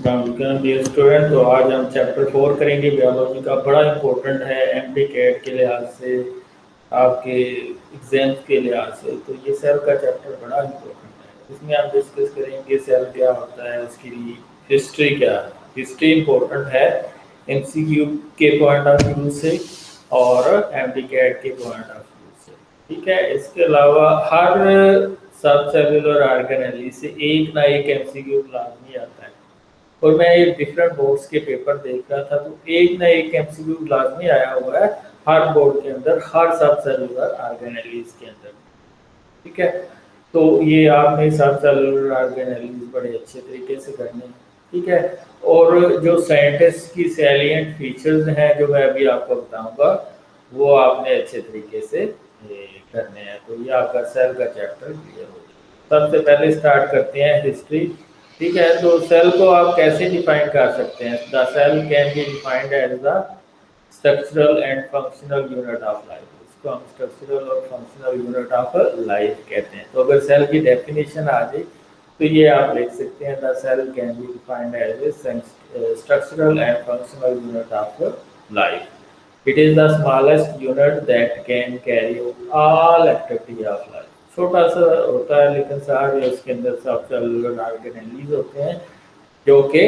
Dear student, तो आज हम चैप्टर 4 करेंगे बायोलॉजी का। बड़ा इम्पोर्टेंट है एमडी कैट के लिहाज से, आपके एग्जाम्स के लिहाज से। तो ये सेल का चैप्टर बड़ा इम्पोर्टेंट है। इसमें हम डिस्कस करेंगे सेल क्या होता है, उसकी हिस्ट्री क्या है। हिस्ट्री इम्पोर्टेंट है एमसीक्यू के पॉइंट ऑफ व्यू से और एमडी कैट के पॉइंट ऑफ व्यू से। ठीक है, इसके अलावा हर सब सेलुलर ऑर्गेनेली से एक ना एक एमसीक्यू लाजमी आता है। और मैं ये डिफरेंट बोर्ड्स के पेपर देख रहा था, तो एक ना एक एमसीक्यू लाजमी आया हुआ है हर बोर्ड के अंदर, हर सब सेलुलर ऑर्गेनेलीज के अंदर। ठीक है, तो ये आपने सब सेलुलर ऑर्गेनेलीज बड़े अच्छे तरीके से करने हैं। ठीक है, और जो साइंटिस्ट की सैलिएंट फीचर्स हैं जो मैं अभी आपको बताऊंगा, वो आपने अच्छे तरीके से करने हैं। तो ये आपका सेल का चैप्टर क्लियर हो जाएगा। सबसे पहले स्टार्ट करते हैं हिस्ट्री। ठीक है, तो सेल को आप कैसे डिफाइन कर सकते हैं? The cell can be defined as the structural and functional unit of life. इसको हम स्ट्रक्चरल और फंक्शनल यूनिट ऑफ लाइफ कहते हैं। तो अगर सेल की डेफिनेशन आ जाए तो ये आप लिख सकते हैं, the cell can be defined as a structural and functional unit of life. It is the smallest unit that can carry out all activity of life. छोटा सा होता है लेकिन सारे उसके अंदर सब सेलुलर ऑर्गेनेलीज होते हैं जो कि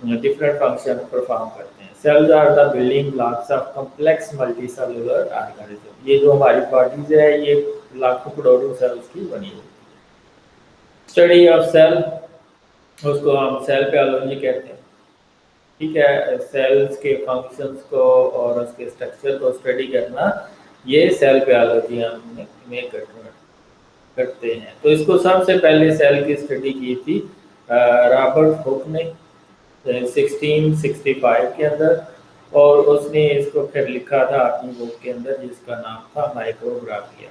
डिफरेंट फंक्शन परफॉर्म करते हैं। Cells are the building blocks of complex multi cellular organism. ये जो हमारी बॉडीज है ये लाखों करोड़ों सेल्स की बनी हुई है। स्टडी ऑफ सेल, उसको हम सेल बायोलॉजी कहते हैं। ठीक है, सेल्स के फंक्शंस को और उसके स्ट्रक्चर को स्टडी करना, ये सेल बायोलॉजी हम में करते हैं। तो इसको सबसे पहले सेल की स्टडी की थी रॉबर्ट हुक ने 1665 के अंदर, और उसने इसको फिर लिखा था अपनी बुक के अंदर जिसका नाम था माइक्रोग्राफिया।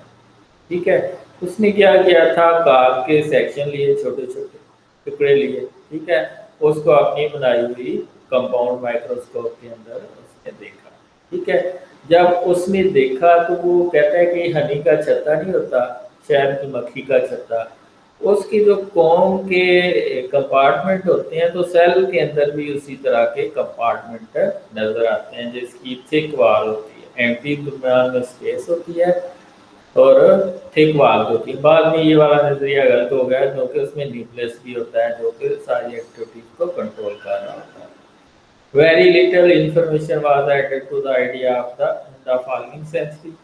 ठीक है, उसने क्या किया था, कार्ब के सेक्शन लिए, छोटे छोटे टुकड़े लिए। ठीक है, उसको अपनी बनाई हुई कंपाउंड माइक्रोस्कोप के अंदर उसने देखा। ठीक है, जब उसने देखा तो वो कहता है कि हनी का छत्ता नहीं होता, शहद की मक्खी का छत्ता, उसकी जो कॉम के कंपार्टमेंट होते हैं, तो सेल के अंदर भी उसी तरह के कंपार्टमेंट नजर आते हैं जिसकी थिक वाल होती है, एम्प्टी दरम्यान में स्पेस होती है और थिक वाल होती है। बाद में ये वाला नजरिया गलत हो गया क्योंकि उसमें न्यूक्लियस भी होता है जो कि सारी एक्टिविटीज को कंट्रोल कर रहा होता है। Very little information was added to the idea of the following century.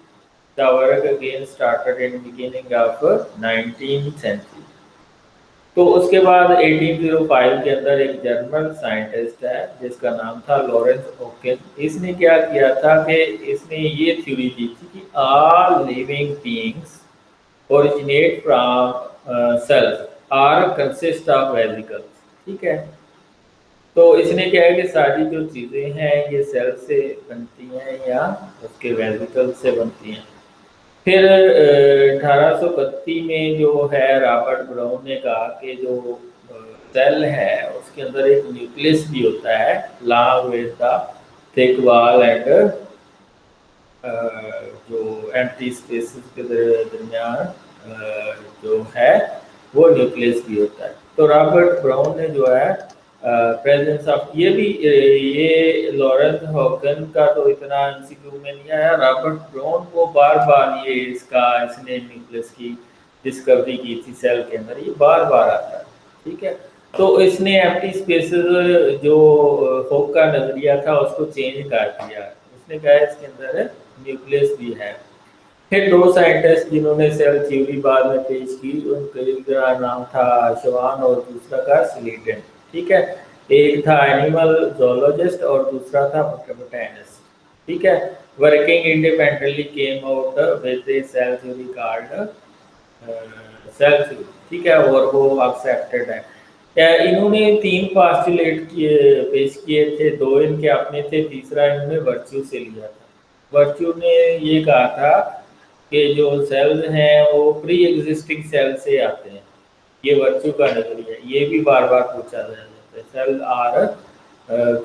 The work again started in beginning of 19th century। तो उसके बाद 1805 के अंदर एक जर्मन साइंटिस्ट है जिसका नाम था लॉरेंस ओकेन। इसने क्या किया था कि इसने ये थ्योरी दी थी कि all living beings originate from cells are consist of vesicles. ठीक है, तो इसने क्या है कि सारी जो चीज़ें हैं ये सेल से बनती हैं या उसके वेसिकल से बनती हैं। फिर 1831 में जो है रॉबर्ट ब्राउन ने कहा कि जो सेल है उसके अंदर एक न्यूक्लियस भी होता है, long with the thick wall and जो एम्प्टी स्पेसेस के दरमियान जो है वो न्यूक्लियस भी होता है। तो रॉबर्ट ब्राउन ने जो है प्रेजेंस ऑफ ये लॉरेंस हॉकन का तो इतना एमसीक्यू में नहीं आया। रॉबर्ट ब्राउन को बार बार इसने न्यूक्लियस की डिस्कवरी की थी सेल के अंदर, ये बार बार आता है। ठीक है, तो इसने एम्प्टी स्पेसेस जो होक का नजरिया था उसको चेंज कर दिया। उसने कहा इसके अंदर न्यूक्लियस भी है। फिर दो साइंटिस्ट जिन्होंने सेल थ्योरी बाद में पेश की, उनका नाम था शवान और दूसरा का स्लीटन। ठीक है, एक था एनिमल जोलॉजिस्ट और दूसरा था बोटैनिस्ट। ठीक है, working independently came out with the cell theory called cell theory. ठीक है, और वो एक्सेप्टेड है। इन्होंने 3 पास्टुलेट पेश किए थे, 2 इनके अपने थे, तीसरा इन्होंने वर्च्यू से लिया था। वर्च्यू ने ये कहा था कि जो सेल्स हैं वो प्री एग्जिस्टिंग सेल से आते हैं। ये वर्च्यू का नजरिया, ये भी बार बार पूछा जाता है, cell are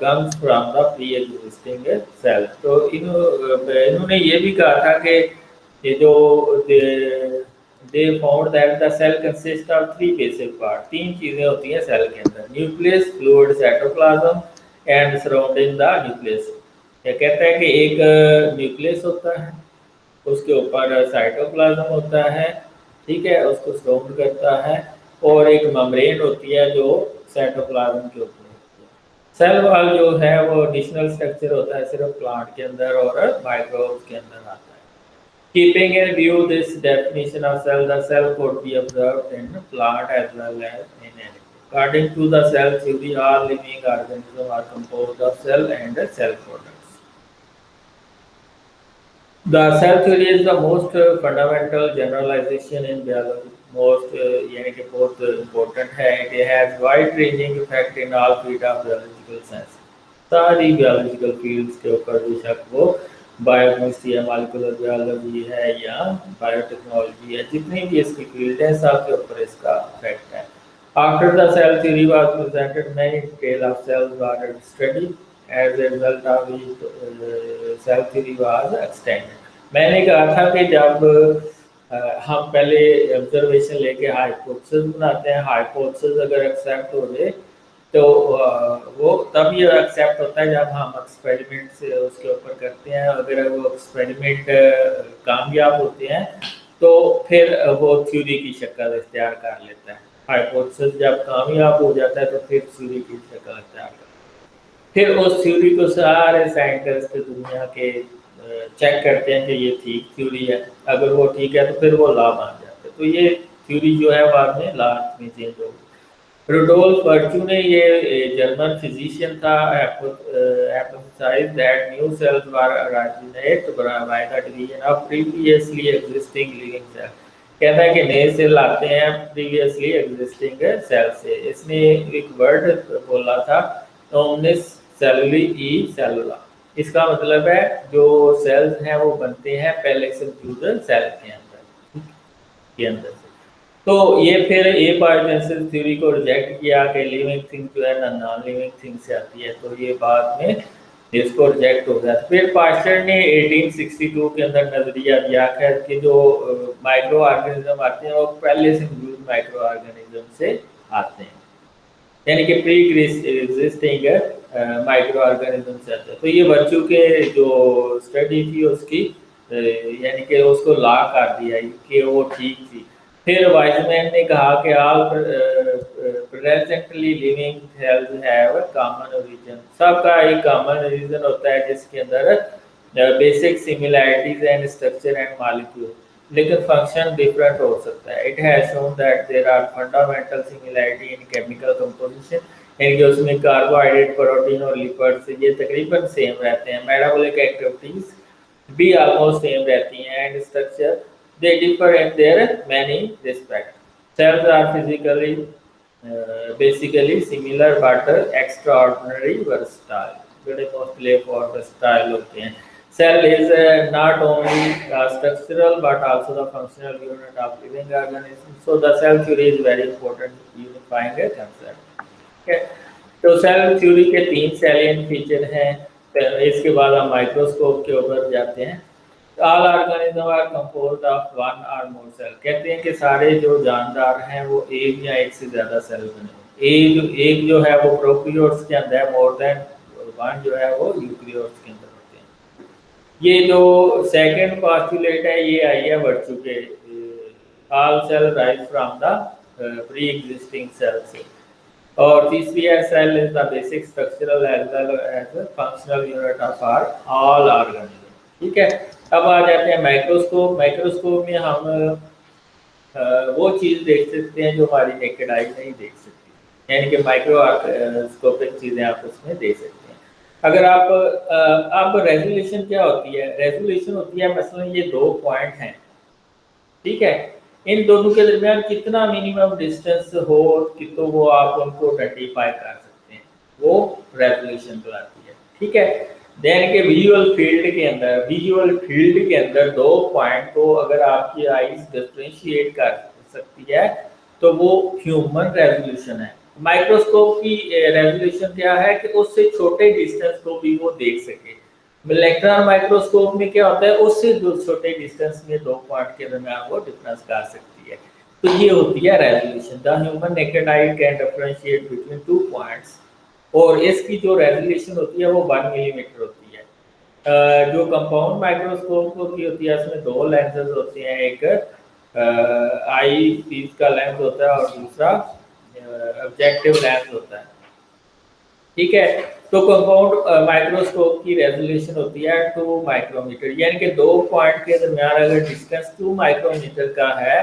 comes from the pre existing cell. तो इन्होंने ये भी कहा था कि ये जो they found that the cell consist of three basic part, तीन चीज़ें होती हैं सेल के अंदर, nucleus, fluid, cytoplasm and surrounding the nucleus. ये कहता है कि एक न्यूक्लियस होता है, उसके ऊपर साइटोप्लाज्म होता है, ठीक है, उसको सराउंड करता है, और एक मेम्ब्रेन होती है जो साइटोप्लाज्म के ऊपर होती है। सेल वॉल जो है वो एडिशनल स्ट्रक्चर होता है सिर्फ प्लांट के अंदर और माइक्रोब्स के अंदर आता है। Keeping in view this definition of cell, the cell could be observed in plant as well as in animal. According to the cell theory, all living organisms are composed of cell and cell products. The cell theory is the most fundamental generalization in biology. Most यानी कि बहुत important है. It has wide-ranging effect in all fields of biological science. सारी biological fields के ऊपर बेशक वो biochemistry है, मॉलिक्यूलर बायोलॉजी है या बायोटेक्नोलॉजी है, जितनी भी इसकी फील्ड है सब के ऊपर इसका इफेक्ट है। After the cell theory was presented, many details of cells were studied. As a result of which cell theory was extended. मैंने कहा था कि जब हम पहले ऑब्जर्वेशन लेके हाइपोथेसिस बनाते हैं, हाइपोथेसिस अगर एक्सेप्ट हो जाए तो वो तब ये एक्सेप्ट होता है जब हम एक्सपेरिमेंट से उसके ऊपर करते हैं। अगर वो एक्सपेरिमेंट कामयाब होते हैं तो फिर वो थ्योरी की शक्ल इख्तियार कर लेता है। हाइपोथेसिस जब कामयाब हो जाता है तो फिर थ्योरी की शक्ल इख्तियार करता है। फिर उस थ्योरी को सारे साइंटिस्ट दुनिया के चेक करते हैं कि ये ठीक थ्योरी है, अगर वो ठीक है तो फिर वो लॉ मान जाते हैं। तो ये थ्योरी जो है बाद में लॉ में चेंज हो गई। रुडोल्फ वर्च्यू ने ये जर्मन फिजिशियन था, emphasized that new cells were originated by the division of previously existing living cells। कहता है कि नए सेल आते हैं प्रीवियसली एग्जिस्टिंग सेल से। इसने एक वर्ड बोला था ओमनिस सेलुलरी ई सेलुला। इसका मतलब है जो सेल्स हैं वो बनते हैं पहले से मौजूद सेल के अंदर से। तो ये फिर ए पार्टनरशिप थ्योरी को रिजेक्ट किया कि लिविंग थिंग जो है ना नॉन लिविंग थिंग से आती है, तो ये बाद में इसको रिजेक्ट हो गया। फिर पास्टर ने 1862 के अंदर नजरिया दिया कि जो माइक्रो ऑर्गेनिज्म आते हैं वो पहले से मौजूद माइक्रो ऑर्गेनिज्म से आते हैं, यानी कि प्री एग्जिस्टिंग माइक्रो ऑर्गेनिज्म से आते हैं। तो ये बच्चों के जो स्टडी थी उसकी यानी कि उसको ला कर दिया कि वो ठीक थी। फिर वाइजमैन ने कहा कि all presently living cells have common origin. सबका एक कॉमन ओरिजिन होता है जिसके अंदर basic similarities and structure and molecule, लेकिन फंक्शन डिफरेंट हो सकता है। It has shown that there are fundamental similarity in chemical composition, यानी कि उसमें कार्बोहाइड्रेट, प्रोटीन और लिपिड्स ये तकरीबन सेम रहते हैं। मेटाबॉलिक एक्टिविटीज भी ऑलमोस्ट सेम रहती हैं and structure they differ in their many respects. Cells are physically basically similar but extraordinary versatile, बड़े mostly for versatile होते हैं। Cell is not only structural but also the functional unit of living organism. So the cell theory is very important unifying a concept. Okay? तो cell theory के तीन salient feature हैं। इसके बाद हम microscope के ऊपर जाते हैं। All organisms are composed of one or more cell। कहते हैं कि सारे जो जानदार हैं वो एक या एक से ज़्यादा सेल बने। एक जो है वो प्रोकैरियोट्स के अंदर है, मोर देन वन जो है वो यूकैरियोट्स के अंदर होते हैं। ये जो सेकंड पोस्टुलेट है ये आई है वर्च्यू के, all cell rise from the pre existing cell से। और तीसरी है cell is the basic structural as well as functional unit of all organism. ठीक है, अब आ जाते हैं माइक्रोस्कोप। माइक्रोस्कोप में हम वो चीज़ देख सकते हैं जो हमारी नेकेड आई नहीं देख सकती, यानी कि माइक्रोस्कोपिक चीज़ें आप उसमें देख सकते हैं। अगर आप अब रेजोल्यूशन क्या होती है? रेजोल्यूशन होती है मसलन ये दो पॉइंट हैं, ठीक है, इन दोनों के दरमियान कितना मिनिमम डिस्टेंस हो कि तो वो आप उनको आइडेंटिफाई कर सकते हैं, वो रेजोल्यूशन कहलाती है। ठीक है, देन के विजुअल फील्ड के अंदर दो पॉइंट को अगर आपकी आईज डिफरेंशिएट कर सकती है तो वो ह्यूमन रेजोल्यूशन है। माइक्रोस्कोप की रेजोल्यूशन क्या है कि उससे छोटे डिस्टेंस को भी वो देख सके। इलेक्ट्रॉन माइक्रोस्कोप में क्या होता है, उससे दो छोटे डिस्टेंस में दो पॉइंट के दरमियान वो डिफरेंस कर सकती है। तो ये होती है resolution. The human naked I can differentiate between 2 points, और इसकी जो रेजोल्यूशन होती है वो 1 मिलीमीटर होती है। जो कंपाउंड माइक्रोस्कोप होती है उसमें 2 लेंसेज होते हैं, एक आई पीस का लेंस होता है और दूसरा ऑब्जेक्टिव लेंस होता है। ठीक है, तो कंपाउंड माइक्रोस्कोप की रेजोल्यूशन होती है 2 माइक्रोमीटर, यानी कि 2 पॉइंट के दरमियान अगर डिस्टेंस 2 माइक्रोमीटर का है,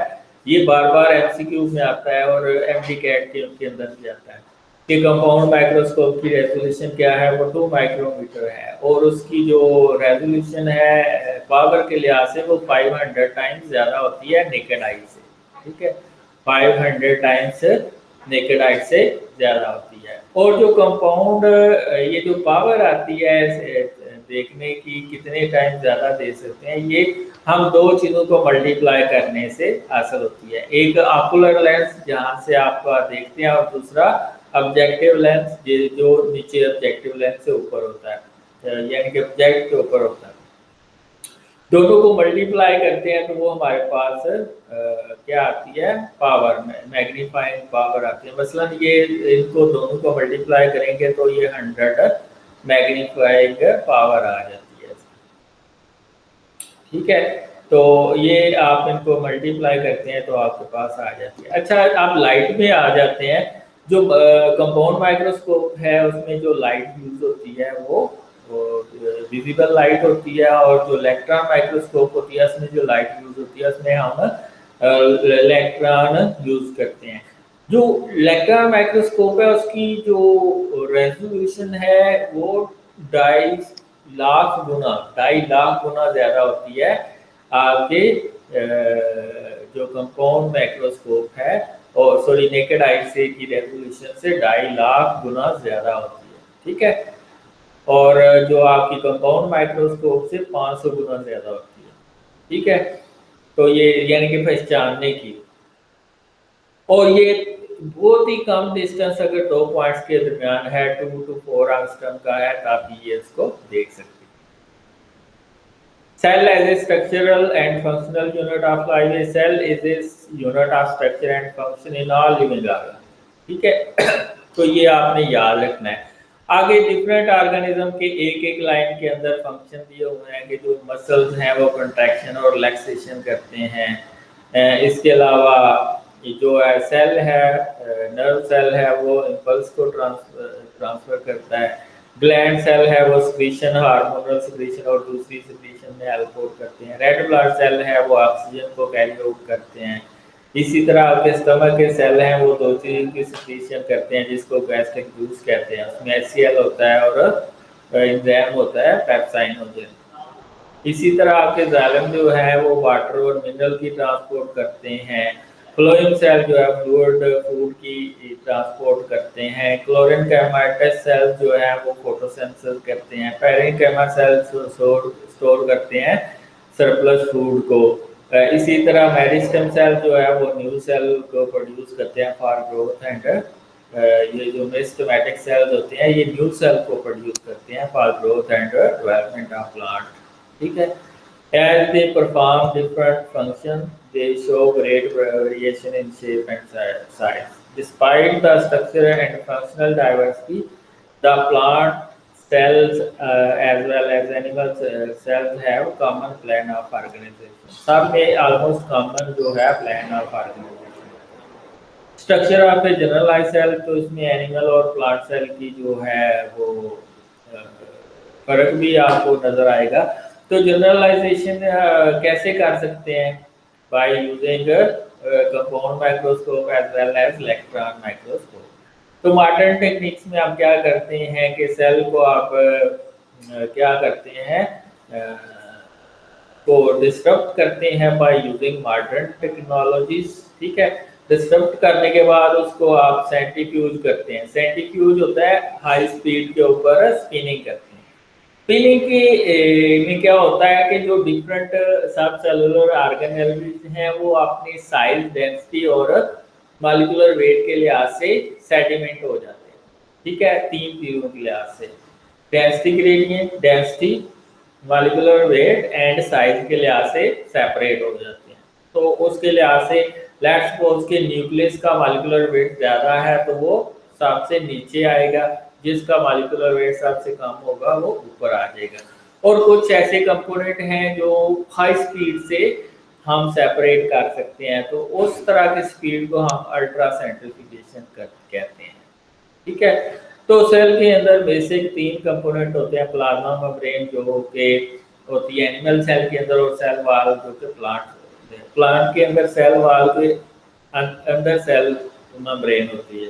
ये बार बार एमसीक्यू में आता है और एमडी कैट के अंदर भी आता है कि कंपाउंड माइक्रोस्कोप की रेजोल्यूशन क्या है, वो 2 माइक्रोमीटर है, और उसकी जो रेजोल्यूशन है पावर के लिहाज से वो 500 टाइम्स ज़्यादा होती है नेकेड आई से। ठीक है, 500 टाइम्स नेकेड आई से ज़्यादा होती है। और जो कंपाउंड ये जो पावर आती है देखने की कितने टाइम ज़्यादा दे सकते हैं, ये हम 2 चीज़ों को मल्टीप्लाई करने से हासिल होती है। एक आकुलर लेंस जहाँ से आप देखते हैं, और दूसरा ऑब्जेक्टिव लेंस जो नीचे ऑब्जेक्टिव लेंस से ऊपर होता है, यानी कि ऑब्जेक्ट के ऊपर होता है। दोनों को मल्टीप्लाई करते हैं तो वो हमारे पास क्या आती है, पावर, मैग्नीफाइंग पावर आती है। मसलन ये इनको दोनों को मल्टीप्लाई करेंगे तो ये 100 मैग्नीफाइंग पावर आ जाती है। ठीक है, तो ये आप इनको मल्टीप्लाई करते हैं तो आपके पास आ जाती है। अच्छा, आप लाइट में आ जाते हैं। जो कंपाउंड माइक्रोस्कोप है उसमें जो लाइट यूज होती है वो विजिबल लाइट होती है, और जो इलेक्ट्रॉन माइक्रोस्कोप होती है उसमें जो लाइट यूज होती है उसमें हम इलेक्ट्रॉन यूज करते हैं। जो इलेक्ट्रॉन माइक्रोस्कोप है उसकी जो रेजोल्यूशन है वो 2.5 लाख गुना ज़्यादा होती है आपके जो कंपाउंड माइक्रोस्कोप है, और सॉरी नेकेड आई से की रेजोल्यूशन से 2.5 लाख गुना ज़्यादा होती है। ठीक है, और जो आपकी कंपाउंड माइक्रोस्कोप से 500 गुना ज़्यादा होती है। ठीक है, तो ये यानी कि पहचानने की, और ये बहुत ही कम डिस्टेंस अगर 2 पॉइंट्स के दरमियान है, 2 to 4 एंगस्ट्रॉम का है, तब ये इसको देख सकते हैं। Cell as a structural and functional unit of life. A cell is a unit of structure and function in all living organisms. ठीक है, तो ये आपने याद रखना है। आगे डिफरेंट ऑर्गेनिज्म के एक एक लाइन के अंदर फंक्शन दिए हुए हैं कि जो मसल्स हैं वो कंट्रैक्शन और रिलैक्सेशन करते हैं। इसके अलावा जो है सेल है, नर्व सेल है, वो इम्पल्स को ट्रांसफर करता है। ग्लैंड सेल है वो सिक्रीशन, हार्मोनल सिक्रीशन और दूसरी सिक्रीशन में हेल्प करते हैं। रेड ब्लड सेल है वो ऑक्सीजन को कैरी आउट करते हैं। इसी तरह आपके स्टमक के सेल हैं वो 2 चीज़ की सिक्रीशन करते हैं जिसको गैस्ट्रिक जूस कहते हैं। उसमें HCl होता है और एंजाइम होता है पेप्साइनोजेन। इसी तरह आपके जाइलम जो है वो वाटर और मिनरल की ट्रांसपोर्ट करते हैं। फ्लोएम सेल जो है फ्लूइड फूड की ट्रांसपोर्ट करते हैं। क्लोरेनकेमाटिस सेल जो है वो फोटोसिंथेसिस करते हैं। पैरेन्केमा सेल स्टोर करते हैं सरप्लस फूड को। इसी तरह मेरिस्टेम सेल जो है वो न्यू सेल को प्रोड्यूस करते हैं फॉर ग्रोथ एंड ये जो मेरिस्टेमेटिक सेल्स होते हैं ये न्यू सेल को प्रोड्यूस करते हैं for growth and development of plant. ठीक है, as they perform different functions, they show great variation in shape and size. Despite the structure and functional diversity, the plant cells as well as animal cells have common plan of organization. सब में almost common जो है plan of organization। Structure of a generalise cell, तो इसमें animal और plant cell की जो है वो फर्क भी आपको नजर आएगा। तो जनरलाइजेशन कैसे कर सकते हैं? By using compound microscope as well as electron microscope. तो मॉडर्न टेक्निक्स में आप क्या करते हैं कि सेल को आप क्या करते हैं को डिस्टर्ब करते हैं बाय यूजिंग मॉडर्न टेक्नोलॉजीज। ठीक है, डिस्टर्ब करने के बाद उसको आप सेंट्रीफ्यूज करते हैं। सेंट्रीफ्यूज होता है हाई स्पीड के ऊपर स्पिनिंग करते हैं। स्पिनिंग की में क्या होता है कि जो डिफरेंट सब सेलुलर ऑर्गेनेल्स हैं वो अपनी साइज, डेंसिटी और मॉलिक्यूलर वेट के लिहाज से सेडिमेंट हो जाते हैं। ठीक है, 3 चीज़ों के लिहाज से, density gradient, density, molecular weight and size के लिहाज से सेपरेट हो जाते हैं। तो उसके लिहाज से लेट्स सपोज के न्यूक्लियस का मॉलिक्यूलर वेट ज़्यादा है तो वो सबसे नीचे आएगा, जिसका मॉलिक्यूलर वेट सबसे कम होगा वो ऊपर आ जाएगा। और कुछ ऐसे कंपोनेंट हैं जो हाई स्पीड से हम सेपरेट कर सकते हैं, तो उस तरह की स्पीड को हम अल्ट्रा सेंट्रीफ्यूगेशन कहते हैं। ठीक है, तो सेल के अंदर बेसिक 3 कंपोनेंट होते हैं, प्लाज्मा मेम्ब्रेन जो कि होती है एनिमल सेल के अंदर, और सेल वॉल जो कि प्लांट होते हैं। प्लांट के अंदर सेल वॉल के अंदर सेल मेम्ब्रेन होती है।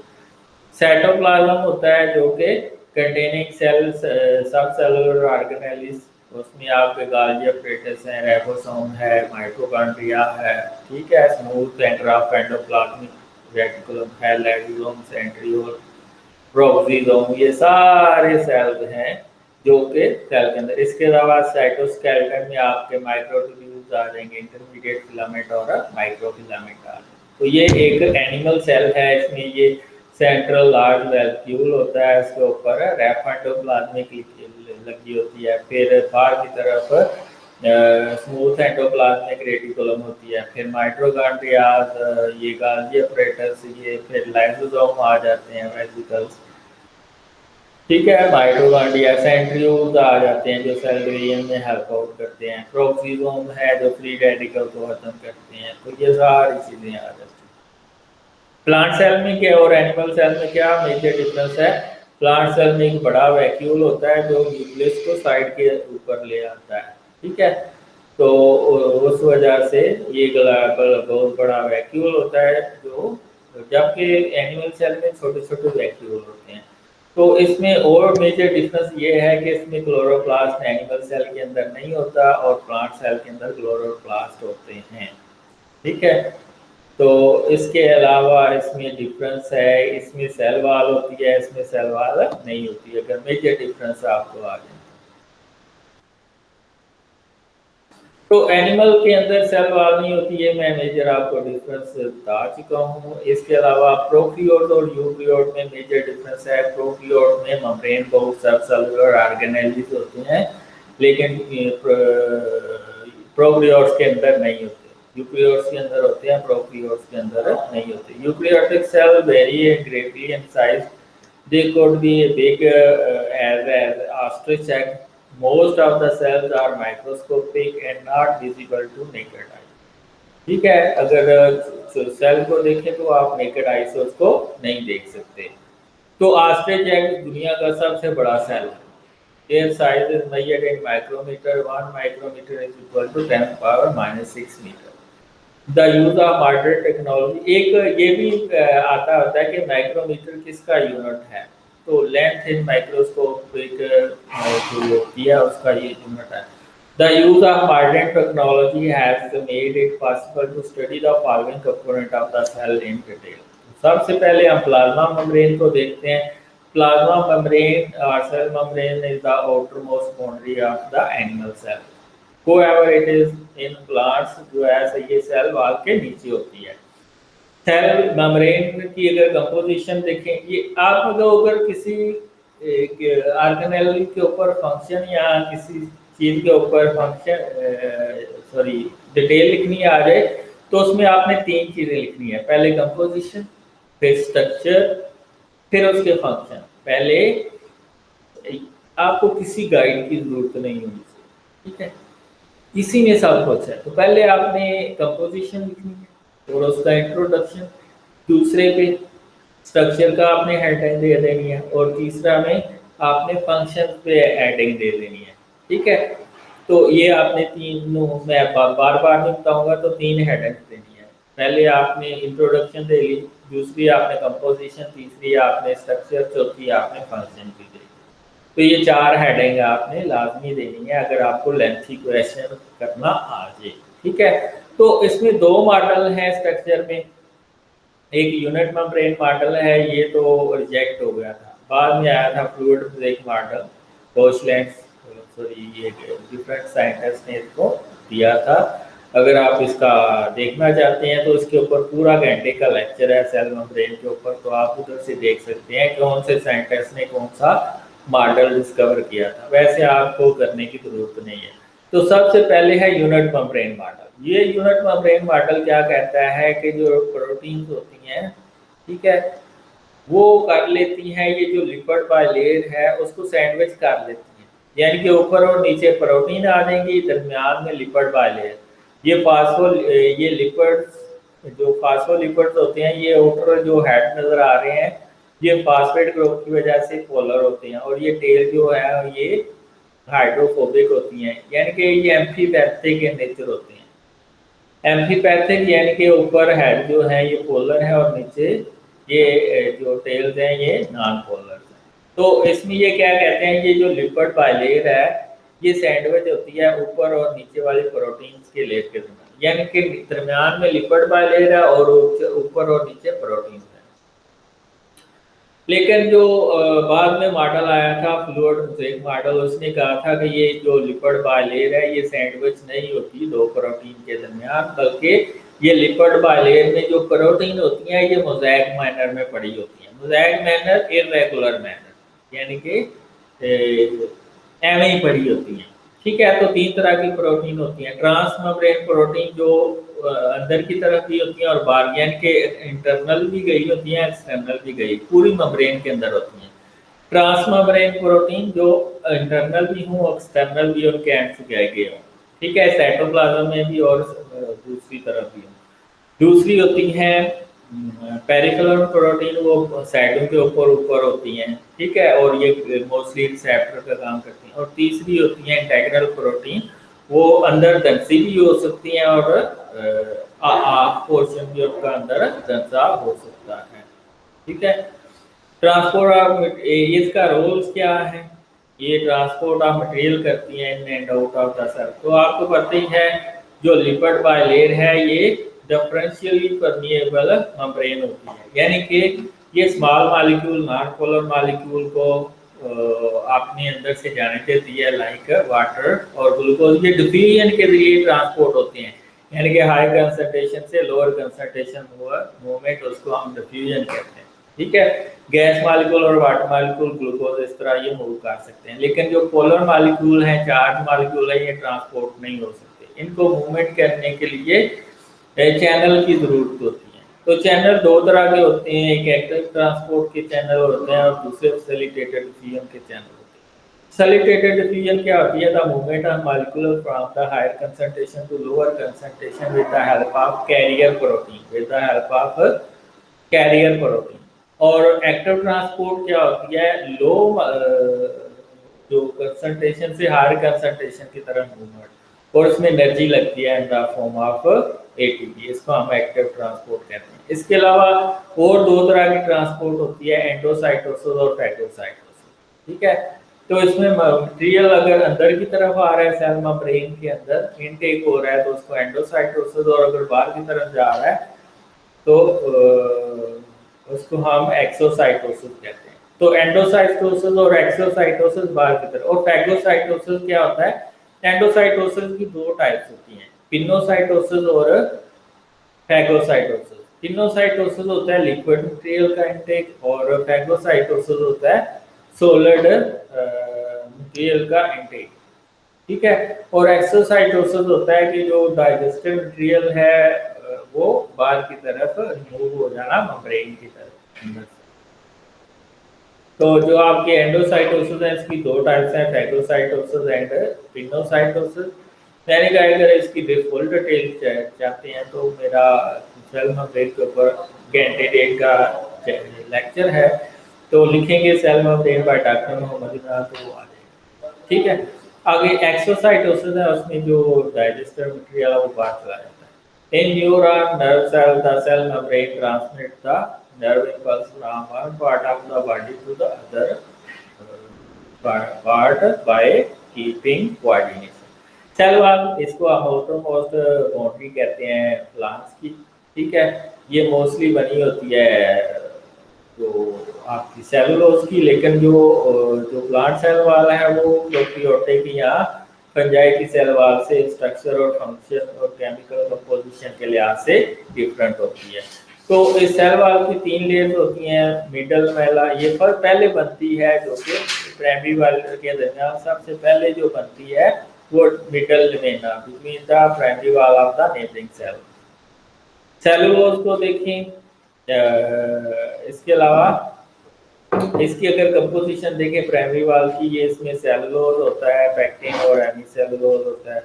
साइटोप्लाज्म होता है जो कि कंटेनिंग सेल सब सेलुलर ऑर्गेनेलिस, उसमें आपके गाल्गी अपरेटस है, राइबोसोम है, माइटोकॉन्ड्रिया है, ठीक है, smooth and rough endoplasmic reticulum है, लाइसोसोम, सेंट्रियोल, प्रोक्सिसोम, ये सारे सेल्स हैं जो कि सेल के अंदर। इसके अलावा साइटोस्केलेटन में आपके माइक्रोट्यूब्यूल्स आ जाएंगे, इंटरमीडिएट फिलामेंट और माइक्रोफिलामेंट आ जाएंगे। तो ये एक एनिमल सेल है, इसमें ये सेंट्रल लार्ज वैल्क्यूल होता है, इसके ऊपर रैप एंडोप्लाज्मिक लगी होती है, फिर बाहर की तरफ स्मूथ एंडोप्लाज्मिक रेटिकुलम होती है, फिर माइटोकॉन्ड्रिया, ये गाल्गी अपरेटस, ये फिर लाइसोसोम आ जाते हैं, वेसिकल्स, ठीक है, माइटोकॉन्ड्रिया, सेंट्रियोल्स आ जाते हैं जो सेल डिवीजन में हेल्प आउट करते हैं, प्रोक्सिसोम है जो फ्री रेडिकल को खत्म करते हैं। तो ये सारी चीज़ें आ जाती हैं। प्लांट सेल में क्या और एनिमल सेल में क्या मेजर डिफरेंस है? प्लांट सेल में एक बड़ा वैक्यूल होता है जो न्यूक्लियस को साइड के ऊपर ले आता है, ठीक है, तो उस वजह से ये बहुत बड़ा वैक्यूल होता है, जो जबकि एनिमल सेल में छोटे छोटे वैक्यूल होते हैं। तो इसमें और मेजर डिफरेंस ये है कि इसमें क्लोरोप्लास्ट एनिमल सेल के अंदर नहीं होता और प्लांट सेल के अंदर क्लोरोप्लास्ट होते हैं, ठीक है। तो इसके अलावा इसमें डिफरेंस है, इसमें सेल वाल होती है, इसमें सेल वाल नहीं होती है। अगर मेजर डिफरेंस आपको आ जाए तो एनिमल के अंदर सेल वाल नहीं होती है, मैं मेजर आपको डिफरेंस बता चुका हूँ। इसके अलावा प्रोकैरियोट और यूकैरियोट में मेजर डिफरेंस है। प्रोकैरियोट में मेम्ब्रेन बहुत सब सेलुलर ऑर्गेनेल्स होते हैं, लेकिन प्रोकैरियोट्स के अंदर नहीं होते। यूकैरियोट्स के अंदर होते हैं, प्रोकैरियोट्स के अंदर नहीं होते। Eukaryotic cell vary greatly in size. They could be big as ostrich egg. Most of the cells are microscopic and not visible to naked eye. ठीक है, अगर सेल को देखें तो आप नेकेड आई से उसको नहीं देख सकते। तो ऑस्ट्रिच एग दुनिया का सबसे बड़ा सेल है। Their size is measured in micrometer. 1 micrometer is equal to 10 power minus 6 meter. The use of modern technology, एक ये भी आता होता है कि माइक्रोमीटर किसका यूनिट है, तो लेंथ इन माइक्रोस्कोपिक जो होती है उसका ये यूनिट है। The use of modern technology has made it possible to study the following component of the cell in detail. सबसे पहले हम प्लाज्मा मेम्ब्रेन को देखते हैं। प्लाज्मा मेम्ब्रेन और cell membrane is the outermost boundary of the animal cell. Whoever it is in plants, जो है ये सेल वाल के नीचे होती है। सेल मेम्ब्रेन की अगर कंपोजिशन देखें, ये आप अगर किसी ऑर्गेनेल के ऊपर फंक्शन या किसी चीज के ऊपर फंक्शन डिटेल लिखनी आ जाए तो उसमें आपने 3 चीजें लिखनी है। पहले कंपोजिशन, फिर स्ट्रक्चर, फिर उसके फंक्शन। पहले आपको किसी गाइड की जरूरत नहीं होनी चाहिए, ठीक है, इसी में सब कुछ है। तो पहले आपने कंपोजिशन लिखनी है और उसका इंट्रोडक्शन, दूसरे पे स्ट्रक्चर का आपने हेडिंग दे देनी है और तीसरा में आपने फंक्शन पे हेडिंग दे देनी है, ठीक है। तो ये आपने तीनों, मैं बार बार नहीं बताऊंगा, तो 3 हेडिंग देनी है। पहले आपने इंट्रोडक्शन दे ली, दूसरी आपने कंपोजिशन, तीसरी आपने स्ट्रक्चर, चौथी आपने फंक्शन की दे। तो ये 4 हेडिंग आपने लाजमी देनी है अगर आपको लेंथी क्वेश्चन करना आ जाए, ठीक है। तो इसमें 2 मॉडल हैं स्ट्रक्चर में। एक यूनिट मेम्ब्रेन मॉडल है, ये तो रिजेक्ट हो गया था, बाद में आया था फ्लूइड फिजिक्स मॉडल, ये डिफरेंट साइंटिस्ट ने इसको दिया था। अगर आप इसका देखना चाहते हैं तो इसके ऊपर पूरा घंटे का लेक्चर है सेल मेम्ब्रेन के ऊपर, तो आप उधर से देख सकते हैं कौन से साइंटिस्ट ने कौन सा मॉडल डिस्कवर किया था। वैसे आपको करने की जरूरत नहीं है। तो सबसे पहले है यूनिट मेम्ब्रेन मॉडल। ये यूनिट मेम्ब्रेन मॉडल क्या कहता है कि जो प्रोटीन्स होती हैं, ठीक है, वो कर लेती हैं, ये जो लिपिड बाइलेयर है उसको सैंडविच कर लेती हैं, यानी कि ऊपर और नीचे प्रोटीन आ जाएंगी, दरमियान में लिपिड बाइलेयर। ये लिपिड्स जो फास्फोलिपिड्स होते हैं, ये ऊपर जो हेड नज़र आ रहे हैं, ये फास्फेट ग्रुप की वजह से पोलर होते हैं, और ये टेल जो है ये हाइड्रोफोबिक होती हैं, यानी कि ये एम्फीपैथिक के नेचर होते हैं। एम्फीपैथिक यानी कि ऊपर हेड जो है ये पोलर है और नीचे ये जो टेल्स हैं ये नॉन पोलर है। तो इसमें ये क्या कहते हैं, ये जो लिपिड बाइलेयर है ये सैंडविच होती है ऊपर और नीचे वाले प्रोटीन्स के लेयर के दरमियान, यानी कि दरमियान में लिपिड बाइलेयर है और ऊपर और नीचे प्रोटीन है। लेकिन जो बाद में मॉडल आया था फ्लूइड मोज़ेक मॉडल, उसने कहा था कि ये जो लिपिड बाइलेयर है ये सैंडविच नहीं होती दो प्रोटीन के दरमियान, बल्कि ये लिपिड बाइलेयर में जो प्रोटीन होती हैं ये मोज़ेक मैनर में पड़ी होती हैं। मोज़ेक मैनर इर्रेगुलर मैनर, यानी कि एवं ही पड़ी होती हैं। ठीक है, तो तीन तरह की प्रोटीन होती हैं। ट्रांसमेम्ब्रेन प्रोटीन जो अंदर की तरफ भी होती हैं और बाहर, यानी कि इंटरनल भी गई होती हैं, एक्सटर्नल भी गई, पूरी मेम्ब्रेन के अंदर होती हैं। ट्रांसमेम्ब्रेन प्रोटीन जो इंटरनल भी हों, एक्सटर्नल भी उनके एंड से गए हों। ठीक है, साइटोप्लाज्म में भी और दूसरी तरफ भी हों। दूसरी होती हैं पेरिफेरल प्रोटीन, वो साइडों के ऊपर ऊपर होती हैं। ठीक है, और ये मोस्टली रिसेप्टर का काम करती हैं। और तीसरी होती है इंटेग्रल प्रोटीन, वो अंदर दंसी भी हो सकती हैं और आप पोर्शन भी उसका अंदर दंसा हो सकता है। ठीक है, ट्रांसपोर्ट ऑफ इसका रोल्स क्या है, ये ट्रांसपोर्ट ऑफ मटेरियल करती हैं in and out of the cell. तो आपको पता ही है जो लिपिड बाइलेयर है ये डिफरेंशियली परमिएबल मेम्ब्रेन होती है, यानी कि ये small molecule non polar molecule को अपने अंदर से जाने देती है, लाइक वाटर और ग्लूकोज। ये डिफ्यूजन के जरिए ट्रांसपोर्ट होते हैं, यानी कि हाई कंसंट्रेशन से लोअर कंसंट्रेशन हुआ मूवमेंट, उसको हम डिफ्यूजन कहते हैं। ठीक है, गैस मॉलिक्यूल और वाटर मॉलिक्यूल ग्लूकोज इस तरह ये मूव कर सकते हैं, लेकिन जो पोलर मॉलिक्यूल है, चार्ज मॉलिक्यूल है, ये ट्रांसपोर्ट नहीं हो सकते। इनको मूवमेंट करने के लिए चैनल की जरूरत होती है। तो चैनल दो तरह के होते हैं, एक एक्टिव ट्रांसपोर्ट के चैनल होते हैं और दूसरे फैसिलिटेटेड डिफ्यूजन के चैनल होते हैं। फैसिलिटेटेड डिफ्यूजन क्या होती है, the movement of molecule from the higher concentration to lower concentration with the help of carrier protein, with the help of carrier protein. और एक्टिव ट्रांसपोर्ट क्या होती है, लो जो कंसंट्रेशन से हायर कंसंट्रेशन की तरफ मूवमेंट, और इसमें एनर्जी लगती है in the form of ATP, इसको हम एक्टिव ट्रांसपोर्ट कहते हैं। इसके अलावा और दो तरह की ट्रांसपोर्ट होती है, एंडोसाइटोसिस और फैगोसाइटोसिस। ठीक है, तो इसमें मटेरियल अगर अंदर की तरफ आ रहा है, सेल मेम्ब्रेन के अंदर इनटेक हो रहा है, तो उसको एंडोसाइटोसिस, और अगर बाहर की तरफ जा रहा है तो उसको हम एक्सोसाइटोसिस कहते हैं। तो एंडोसाइटोसिस और एक्सोसाइटोसिस बाहर की तरफ। और फैगोसाइटोसिस क्या होता है, एंडोसाइटोसिस की दो टाइप्स होती हैं, पिनोसाइटोसिस और फैगोसाइटोसिस। पिनोसाइटोसिस होता है लिक्विड मटेरियल का इंटेक, और फैगोसाइटोसिस होता है सॉलिड मटेरियल का इंटेक। ठीक है, और एक्सोसाइटोसिस होता है कि जो डाइजेस्टिव मटेरियल है वो बाहर की तरफ रिमूव हो जाना मेम्ब्रेन की तरफ अंदर से। तो जो आपके एंडोसाइटोसिस है इसकी दो टाइप्स हैं, फैगोसाइटोसिस एंड पिनोसाइटोसिस। यानी कि अगर इसकी फुल डिटेल चाहते हैं तो मेरा सेल मेम्ब्रेन के ऊपर घंटे डेढ़ का लेक्चर है, तो लिखेंगे cell membrane by doctor Mohammad Imran, तो वो आ जाएगा। ठीक है, आगे एक्सोसाइटोसिस है, उसमें जो डाइजेस्टिव मटेरियल है वो बाहर चला जाता है। In neuron nerve cell, the cell membrane transmits the nerve impulse from one part of the body to the other part by keeping coordination. Cell wall, इसको हम आउटरमोस्ट बाउंड्री कहते हैं प्लांट्स की। ठीक है, ये मोस्टली बनी होती है जो आपकी सेलुलोज की, लेकिन जो प्लांट सेल वॉल है वो प्रोकैरियोटिक या फंजाई की सेल वॉल से स्ट्रक्चर और फंक्शन और केमिकल कंपोजिशन के लिहाज से डिफरेंट होती है। तो इस सेल वॉल की तीन लेयर्स होती हैं, मिडल मेला, ये पहले बनती है जो कि प्राइमरी वॉल के दरमियान सबसे पहले जो बनती है वो मिडल लेना between the primary wall of the neighbouring cell. Cellulose को देखें, इसके अलावा इसकी अगर कंपोजिशन देखें प्राइमरी वॉल की, ये इसमें सेलुलोज होता है, पैक्टिन और हेमिसेलुलोज होता है।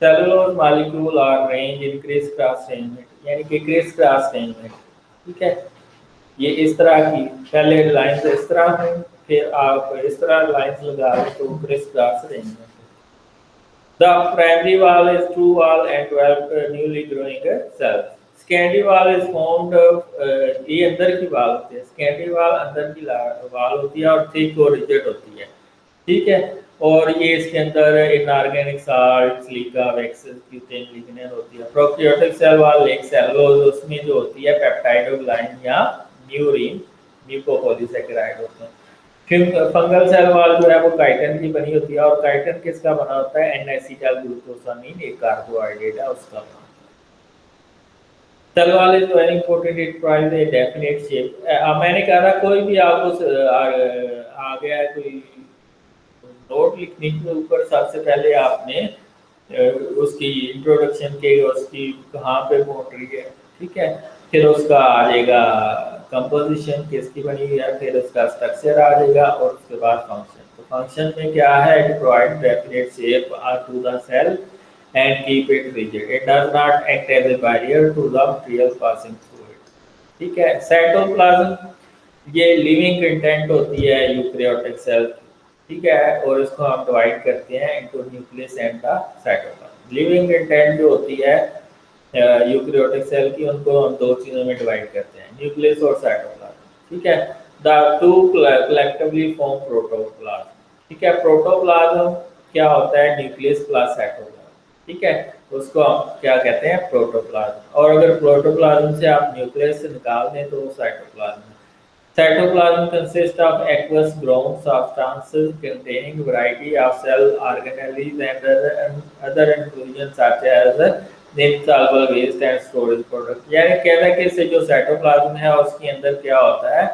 Cellulose molecule are range in criss cross arrangement, यानी कि क्रिस क्रॉस अरेंजमेंट, ठीक है। ये इस तरह की पहले लाइंस इस तरह है, फिर आप इस तरह लाइंस लगा लें तो criss cross arrangement. The primary wall is to wall and 12 newly growing cells. Secondary wall is formed, ये अंदर की वॉल होती है, सेकेंडरी वॉल अंदर की वॉल होती है और थिक और रिजिड होती है, ठीक है। और ये इसके अंदर inorganic salt, silica, waxes, क्यूटेन, lignin होती है। प्रोकैरियोटिक सेल वॉल एक सेलुलोज, उसमें जो होती है पेप्टाइडोग्लाइन या न्यूरीन, म्यूकोपॉलीसैकेराइड होते हैं। फिर फंगल सेल वॉल जो है वो काइटिन की बनी होती है, और काइटिन किसका बना होता है? एन-एसिटाइल ग्लूकोसामीन, एक कार्बोहाइड्रेट है उसका बना। Cell wall is very important, it provides a definite shape. मैंने कहा था कोई भी आपको आ गया है कोई नोट लिखने के ऊपर, सबसे पहले आपने उसकी इंट्रोडक्शन के, उसकी कहाँ पे पहुंच रही है, ठीक है, फिर उसका आ जाएगा कंपोजिशन किसकी बनी हुई है, फिर उसका स्ट्रक्चर आ जाएगा, और उसके बाद फंक्शन। तो फंक्शन में क्या है? It provide definite shape to the cell and keep it rigid. It does not act as a barrier to the material passing through it. ठीक है। साइटोप्लाज्म, ये लिविंग कंटेंट होती है यूकैरियोटिक सेल, ठीक है, और इसको हम डिवाइड करते हैं into nucleus and the cytoplasm. Living content जो होती है यूकैरियोटिक सेल की, उनको हम दो चीज़ों में डिवाइड करते हैं, न्यूक्लियस और साइटोप्लाज्म, ठीक है। The two collectively form protoplasm, ठीक है। प्रोटोप्लाज्म क्या होता है? न्यूक्लियस प्लस साइटोप्लाज्म, ठीक है, उसको हम क्या कहते हैं? प्रोटोप्लाज्म। और अगर प्रोटोप्लाज्म से आप न्यूक्लियस से निकाल दें तो वो साइटोप्लाज्म है। Cytoplasm consists of aqueous ground substances containing variety of cell organelles and other inclusions such as insoluble waste and storage products। यानी कहना कि इससे जो साइटोप्लाज्म है उसके अंदर क्या होता है?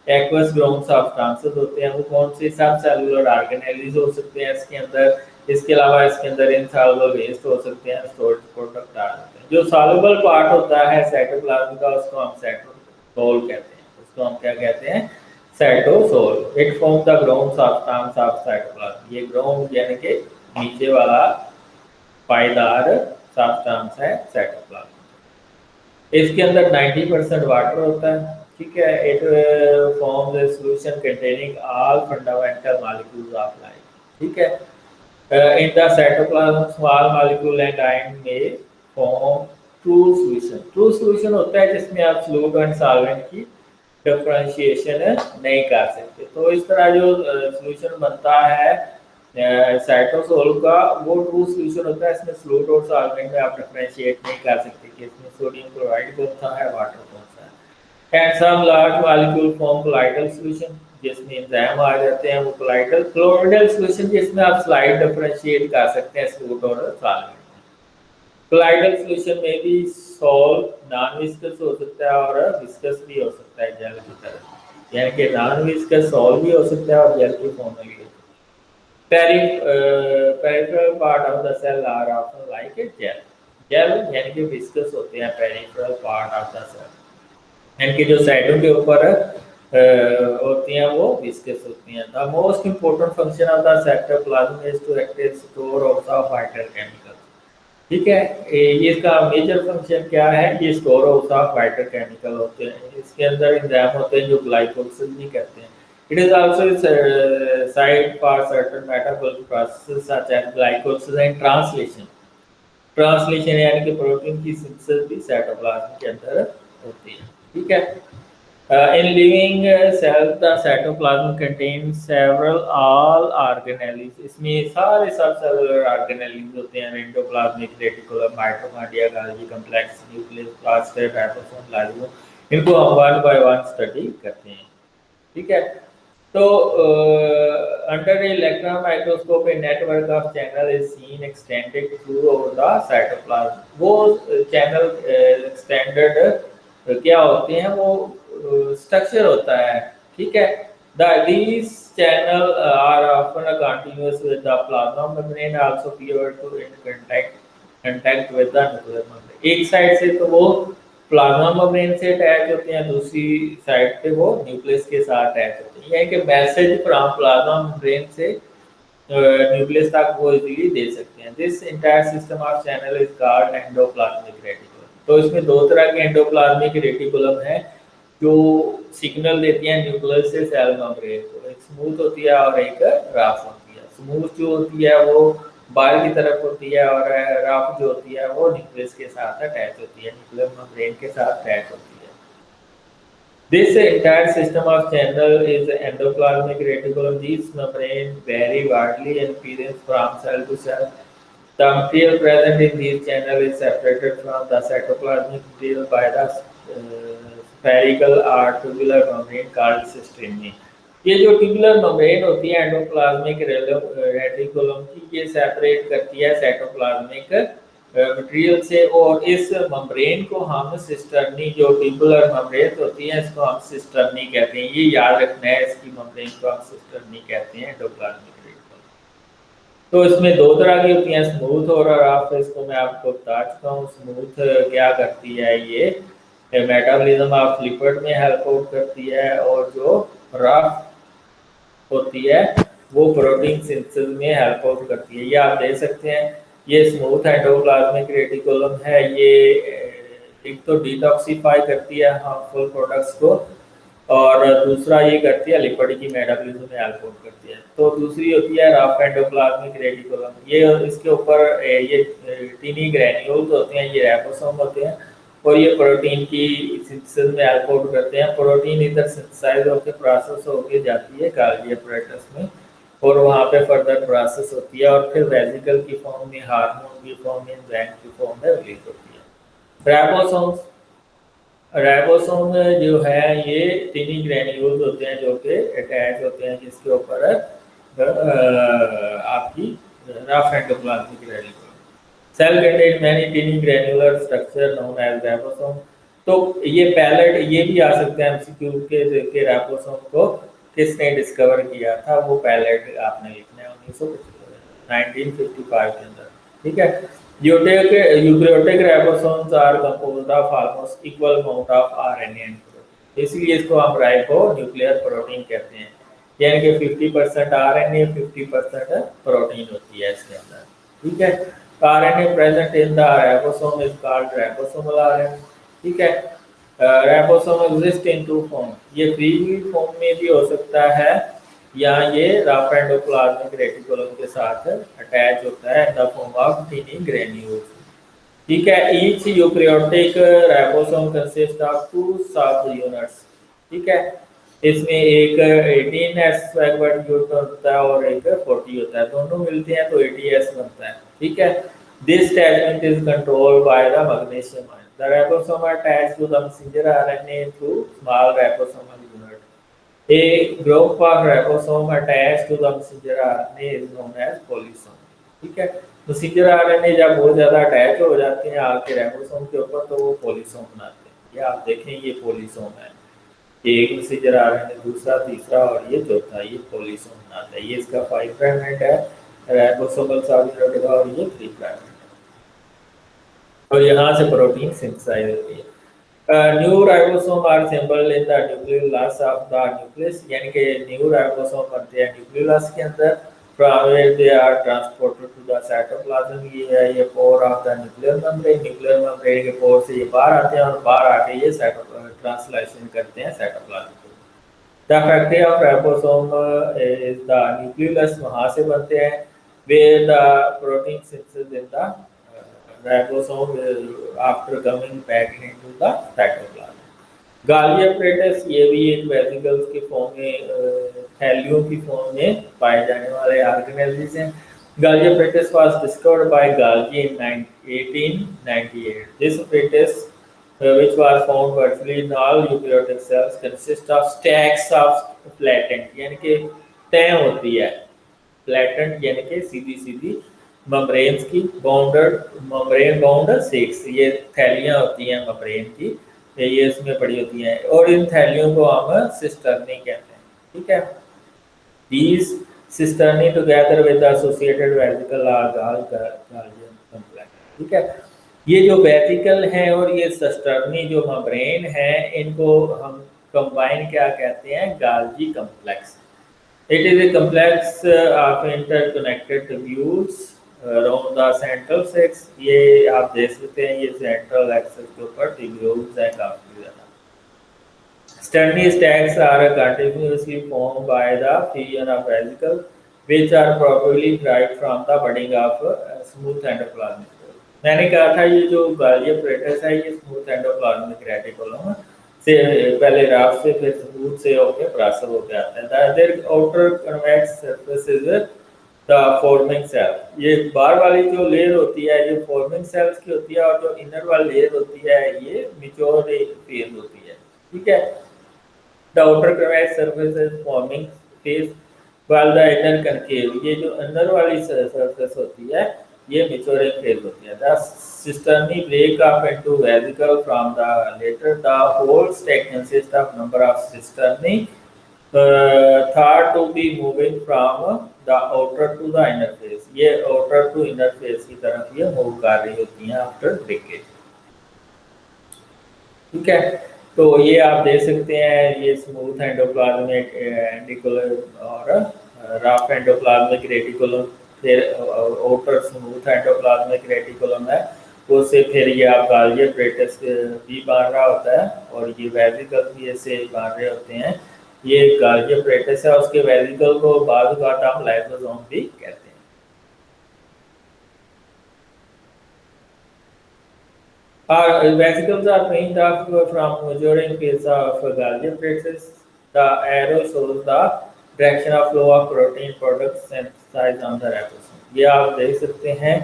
एक्वस ग्राउंड सब्सटेंसेस होते हैं। वो कौन से? सब सेलुलर ऑर्गेनेल्स हो सकते हैं इसके अंदर, इसके अलावा इसके अंदर इनसॉल्युबल वेस्ट हो सकते हैं, स्टोरेज प्रोडक्ट आ सकते हैं। जो सॉल्युबल पार्ट होता है साइटोप्लाज्म का उसको हम साइटोसोल कहते हैं, उसको हम क्या कहते हैं? Cytosol. It forms the ground substance of cytoplasm. ये ग्राउंड यानी कि नीचे वाला पायदार सब्सटेंस है साइटोप्लाज्म। इसके अंदर 90% वाटर होता है, ठीक है। It forms a solution containing all fundamental molecules of life, ठीक है। In the cytoplasm, small molecule and ion may form true solution। True solution होता है जिसमें आप solute and solvent की डिफरेंशिएशन नहीं कर सकते। तो इस तरह जो सॉल्यूशन बनता है साइटोसोल का, वो ट्रू सॉल्यूशन होता है। इसमें solute और solvent में आप डिफरेंशिएट नहीं कर सकते कि इसमें सोडियम क्लोराइड कौन सा है, वाटर कौन सा है। And some large molecule form colloidal solution, जिसमें एंजाइम आ जाते हैं, वो कोलाइडल। क्लोराइडल सॉल्यूशन जिसमें आप स्लाइड डिफरेंशिएट कर सकते हैं सोल्यूट और सॉल्वेंट। कोलाइडल सॉल्यूशन में भी सॉल्व नॉन विस्कस हो सकता है और विस्कस भी हो सकता है जेल की तरह, यानी कि नॉन विस्कस सॉल्व भी हो सकता है और जेल की फॉर्म में भी हो सकता है। Peripheral part of the cell are often like a gel. Gel यानी कि विस्कस होते हैं peripheral part of the cell, इनकी जो साइडों के ऊपर होती हैं वो विस्कस होती हैं। The most important function of the cytoplasm is to act as store of the vital chemical, ठीक है। ये इसका मेजर फंक्शन क्या है? ये store of the vital chemical होते हैं। इसके अंदर एंजाइम होते हैं जो ग्लाइकोलाइसिस भी कहते हैं। It is also site for certain metabolic processes such as glycolysis and translation. Translation यानी कि प्रोटीन की सिंथेसिस भी साइटोप्लाज्म के अंदर होती है, ठीक है। In living cells, the cytoplasm contains several all organelles। इसमें सारे सबसेलुलर ऑर्गेनेल्स होते हैं, endoplasmic reticulum, mitochondria, Golgi complex, nucleus, plaster, ribosome, lysosome. इनको हम वन बाय वन स्टडी करते हैं, ठीक है। तो under electron microscope a network of channel is seen extended through over the cytoplasm. वो चैनल एक्सटेंडेड क्या होते हैं? वो स्ट्रक्चर होता है, ठीक है। These channel are often continuous with the plasma membrane, also appear to in contact with the nuclear membrane. एक साइड से तो वो प्लाज्मा मेम्ब्रेन से अटैच होते हैं, दूसरी साइड पे वो न्यूक्लियस के साथ अटैच होते हैं। यानी कि मैसेज फ्रॉम प्लाज्मा मेम्ब्रेन से न्यूक्लियस तक वो इजीली दे सकते हैं। This entire system of channel is called endoplasmic reticulum. तो इसमें दो तरह के एंडोप्लाज्मिक रेटिकुलम है जो सिग्नल देती है न्यूक्लियस से सेल मेम्ब्रेन को। एक स्मूथ होती है और एक रफ होती है। स्मूथ जो होती है वो बाहर की तरफ होती है और रफ जो होती है वो न्यूक्लियस के साथ अटैच होती है, न्यूक्लियर मेम्ब्रेन के साथ अटैच होती है। This entire system of channel is endoplasmic reticulum. These membranes vary widely in appearance from cell to cell. The material present in these channels is separated from the cytoplasmic material by the spherical or tubular membrane called cisternae. ये जो tubular membrane होती है endoplasmic reticulum की, ये separate करती है cytoplasmic material से, और इस मेम्ब्रेन को हम सिस्टर्नी, जो ट्यूबुलर मेम्ब्रेन होती है इसको हम सिस्टर्नी कहते हैं। ये याद रखना है, इसकी मेम्ब्रेन को हम सिस्टर्नी कहते हैं एंडोप्लाज्मिक रेटिकुलम। तो इसमें दो तरह की होती हैं, स्मूथ और रफ। इसको मैं आपको बता चुका हूँ। स्मूथ क्या करती है, ये मेटाबॉलिज्म ऑफ लिपिड में हेल्प आउट करती है, और जो रफ होती है वो प्रोटीन सिंथेसिस में हेल्प आउट करती है। ये आप देख सकते हैं, ये स्मूथ एंडोप्लाज्मिक रेटिकुलम है। ये एक तो डिटॉक्सिफाई करती है हार्मफुल प्रोडक्ट्स को, और दूसरा ये करती है लिपिड की मेटाबॉलिज्म में हेल्प आउट करती है। तो दूसरी होती है रफ एंडोप्लाज्मिक रेटिकुलम। ये इसके ऊपर ये टिनी ग्रैन्यूल्स होते हैं, ये राइबोसोम होते हैं, और ये प्रोटीन की सिंथेसिस में हेल्प आउट करते हैं। प्रोटीन इधर सिंथेसाइज होकर प्रोसेस होके जाती है गाल्गी अपैरेटस में, और वहाँ पे फर्दर प्रोसेस होती है, और फिर वेसिकल की फॉर्म में, हार्मोन की फॉर्म में, एंजाइम की फॉर्म में रिलीज होती है। राइबोसोम जो है ये टिनी ग्रैन्यूल्स होते हैं जो कि अटैच होते हैं, जिसके ऊपर आपकी rough endoplasmic reticulum. Cell contain many tiny granular structure known as ribosome. तो ये पैलेट, ये भी आ सकते हैं एमसीक्यू के राइबोसोम को किसने डिस्कवर किया था, वो पैलेट आपने लिखना है 1955 के अंदर। ठीक है। Eukaryotic ribosomes are composed of almost equal amount of RNA and protein, इसलिए इसको हम राइबो न्यूक्लियर प्रोटीन कहते हैं। यानी कि 50% आरएनए 50% प्रोटीन होती है इसके अंदर। ठीक है। RNA present in the ribosome is called ribosomal RNA। ठीक है। Ribosome exist in two form, ये फ्री फॉर्म में भी हो सकता है, या ये रफ एंडोप्लाज्मिक रेटिकुलम के साथ अटैच होता है in the form of टिनी granules. ठीक है। Each eukaryotic ribosome consist of 2 सब यूनिट्स। ठीक है। इसमें एक 18S यूनिट होता है और एक 40 होता है, दोनों मिलते हैं तो 80S बनता है। ठीक है। This attachment is controlled by the magnesium ion. The ribosome attach to the messenger RNA through small ribosomal unit. A group of ribosome attach to the messenger RNA is known as polysome. ठीक है। Messenger RNA जब बहुत ज्यादा attach हो जाते हैं आपके ribosome के ऊपर तो वो पॉलीसोम बनाते हैं। ये आप देखें, ये पॉलीसोम है, एक मैसेंजर आरएनए, दूसरा, तीसरा और ये चौथा, ये पॉलीसोम बनाता है। ये इसका 5 प्राइम एंड है राइबोसोमल सब यूनिट का, और ये 3 प्राइम है, और यहाँ से प्रोटीन सिंथेसाइज होती है। New ribosome are assembled in the nucleolus of the nucleus, यानी कि न्यू राइबोसोम बनते हैं न्यूक्लियोलस के अंदर। From where they are transported to the cytoplasm. ये है ये pore of the nuclear membrane. Nuclear membrane के पोर से ये बाहर आते हैं, और बाहर आके ये ट्रांसलेशन करते हैं साइटोप्लाज्म को। The factory of ribosome is the nucleolus, वहाँ से बनते हैं। Where the protein synthesis in the ribosome after coming back into the cytoplasm. Golgi apparatus, ये भी एक वेसिकल्स की फॉर्म में, थैलियों की फॉर्म में पाए जाने वाले ऑर्गेनेल्स हैं। Golgi apparatus was discovered by Golgi in 1898। This apparatus which was found virtually in all eukaryotic cells consist of stacks of flattened, यानी कि तय होती है, flattened यानी कि सीधी सीधी मेम्ब्रेन्स की, बाउंडेड मेम्ब्रेन बाउंड शेक्स, ये थैलियां होती हैं मेम्ब्रेन की, ये इसमें पड़ी होती हैं, और इन थैलियों को हम सिस्टर्नी कहते हैं। ठीक है। These cisternae together with the associated vesicle are Gallian complex. ठीक है, ये जो वेसिकल हैं और ये सिस्टर्नी जो मेम्ब्रेन है, इनको हम कंबाइन क्या कहते हैं, Golgi complex. It is a complex of interconnected tubules around the central sex. ये आप देख सकते हैं, ये सेंट्रल एक्सेस के ऊपर ट्यूब्यूल्स हैं काफी ज्यादा। Sternly stacks are continuously formed by the fusion of vesicles, which are probably derived from the budding of smooth endoplasmic reticulum. मैंने कहा था ये जो गालिया प्रेटस है, ये स्मूथ एंडोप्लाज्मिक रेटिकुलम से पहले राफ से फिर स्मूथ से होकर प्रासव होकर आता है। Their outer convex surface is the forming cell. ये बाहर वाली जो लेयर होती है ये फॉर्मिंग सेल्स की होती है, और जो इनर वाली लेयर होती है ये मैच्योर फेज होती है। ठीक है, the outer convex surface is forming phase while the inner concave, ये जो अंदर वाली सरफेस होती है ये maturing phase होती है। The cisternae break up into vesicle from the later. The whole stack consists of number of cisternae thought to be moving from the outer to the inner phase। ये outer to inner phase की तरफ ये move कर रही होती हैं after breakage। ठीक है, तो ये आप देख सकते हैं, ये स्मूथ एंडोप्लाज्मिक रेटिकुलम और रफ एंडोप्लाज्मिक रेटिकुलम, फिर आउटर स्मूथ एंडोप्लाज्मिक रेटिकुलम है, उससे फिर ये आप गाल्जी प्रेटस भी बांध रहा होता है, और ये वेसिकल भी ऐसे बांध रहे होते हैं। ये गाल्जी प्रेटस है, उसके वेसिकल को बाद बात हम लाइसोसोम भी कहते हैं। Vesicles are formed from maturing phase of Golgi process. The arrow shows the direction of flow of protein products synthesized on the ribosome। ये आप देख सकते हैं,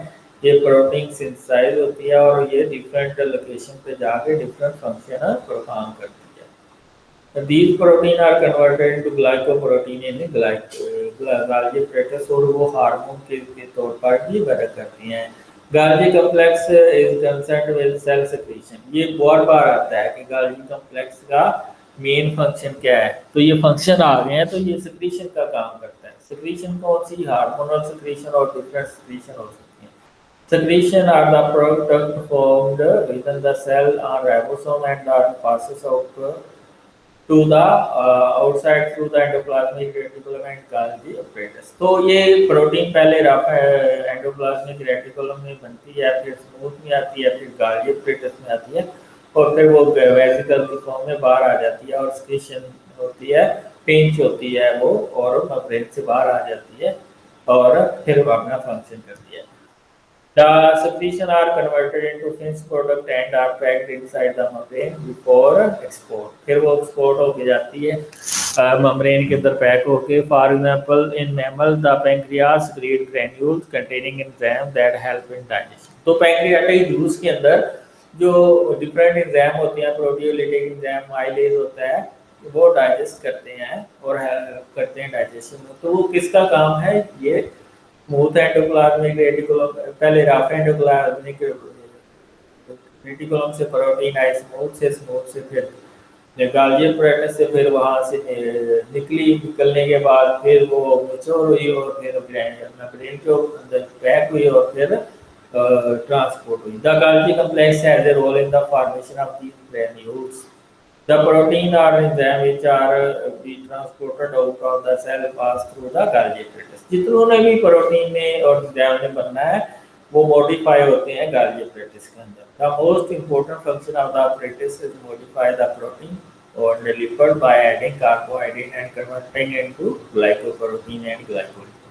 ये प्रोटीन सिंथेसाइज होती है और ये डिफरेंट लोकेशन पे जाके डिफरेंट फंक्शन परफॉर्म करती है। These protein are converted into glycoprotein in Golgi process, और वो हार्मोन के तौर पर भी वर्क करती हैं। Golgi complex is concerned with cell secretion. ये बहुत बार आता है कि गाल्जी कम्प्लेक्स का मेन फंक्शन क्या है, तो ये फंक्शन आ गए हैं, तो ये सिक्रीशन का काम करता है। सिक्रीशन कौन सी, हार्मोनल सिक्रीशन और डिफरेंट सिक्रीशन हो सकती है। Secretion are the product formed within the cell on ribosome and are passes out to the outside through the endoplasmic reticulum and Golgi apparatus। तो ये प्रोटीन पहले रफ एंडोप्लाज्मिक रेटिकुलम में बनती है, फिर स्मूथ में आती है, फिर गाल्जी apparatus में आती है, और फिर वो वेसिकल की फॉर्म में बाहर आ जाती है, और स्क्रीशन होती है, पिंच होती है वो, और मेम्ब्रेन से बाहर आ जाती है, और फिर वो अपना फंक्शन करती है। The secretion are converted into finished product and are packed inside the membrane before export। फिर वो एक्सपोर्ट होके जाती है मेम्ब्रेन के अंदर पैक होके। For example, in mammal, the pancreas secrete granules containing enzymes that help in digestion। तो pancreatic juice के अंदर जो डिफरेंट एंजाइम होते हैं, प्रोटियोलिटिक एंजाइम, माइलेज होता है, वो डाइजेस्ट करते हैं और हेल्प करते हैं डाइजेशन में। तो वो किसका काम है, ये स्मूथ एंडोप्लाज्मिक रेटिकुलम, पहले रफ एंडोप्लाज्मिक रेटिकुलम से प्रोटीन आई, स्मूथ से फिर गाल्जी apparatus से फिर वहाँ से निकलने के बाद फिर वो मैच्योर हुई और फिर मेम्ब्रेन के अंदर पैक हुई और फिर ट्रांसपोर्ट हुई। The Golgi complex has a role in the formation of these granules. The protein or enzyme which are be transported out of the cell pass through the Golgi apparatus। जितने भी protein में और enzyme में बनना है वो modify होते हैं Golgi apparatus के अंदर। The most important function of the apparatus is modify the protein or the lipid by adding carbohydrate and converting into glycoprotein and glycolytic।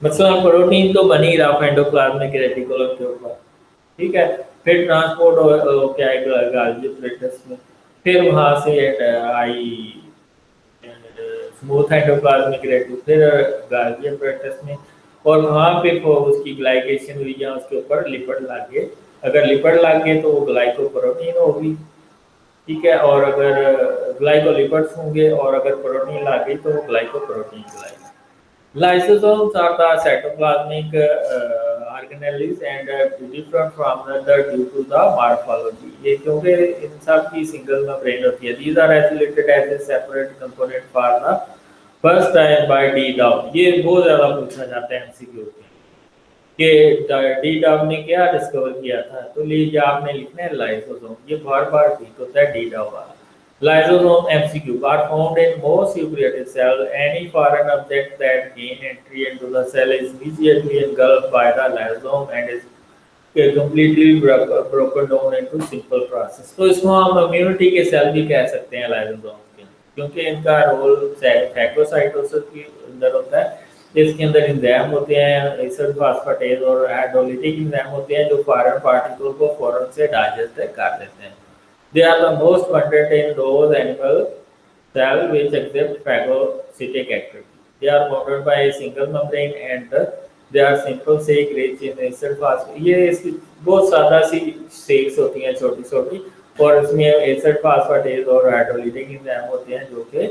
मतलब प्रोटीन तो बनी रफ एंडोप्लाज्मिक रेटिकुलम के ऊपर, ठीक है, फिर ट्रांसपोर्ट हो क्या है Golgi apparatus में, फिर वहाँ से आई स्मूथ एंडोप्लाज्मिक रेटिकुलम, फिर गाल्जी apparatus में, और वहाँ पे उसकी ग्लाइकेशन हुई या उसके ऊपर लिपिड लग गए। अगर लिपिड लग गए तो वो ग्लाइकोप्रोटीन होगी, ठीक है, और अगर ग्लाइकोलिपिड्स होंगे और अगर प्रोटीन लग गई तो वो ग्लाइकोप्रोटीन कहलाएगा। Lysosomes are the cytoplasmic organelles and different from the other due to the morphology। ये क्योंकि इन सब की सिंगल मेम्ब्रेन होती है। These are isolated as a separate component for the first time by डी डाउ, ये बहुत ज़्यादा पूछा जाता है एमसीक्यू में कि डी डाउ ने क्या डिस्कवर किया था। तो लीजिए आपने लिखना है लाइसोसोम, ये बार बार ठीक होता है डी डाउ वाला। Lysosome MCQ are found in most eukaryotic cells. Any foreign object that gain entry into the cell is immediately engulfed by the lysosome and is completely broken down into simple process। तो इसको हम immunity के cell भी कह सकते हैं lysosome के, क्योंकि इनका रोल फैगोसाइटोसिस के अंदर होता है। इसके अंदर एंजाइम होते हैं एसिड फास्फेटेज और हाइड्रोलिटिक एंजाइम होते हैं जो फॉरेन पार्टिकल को फौरन से डाइजेस्ट कर देते हैं। They are the most abundant in those animal cells which exhibit phagocytic activity. They are bounded by a single membrane and they are simple sake rich in acid phosphate। ये इसकी बहुत सादा सी सेक्स होती हैं छोटी छोटी, और इसमें एसिड फास्फेटेज और हाइड्रोलिटिक एंजाइम होते हैं जो कि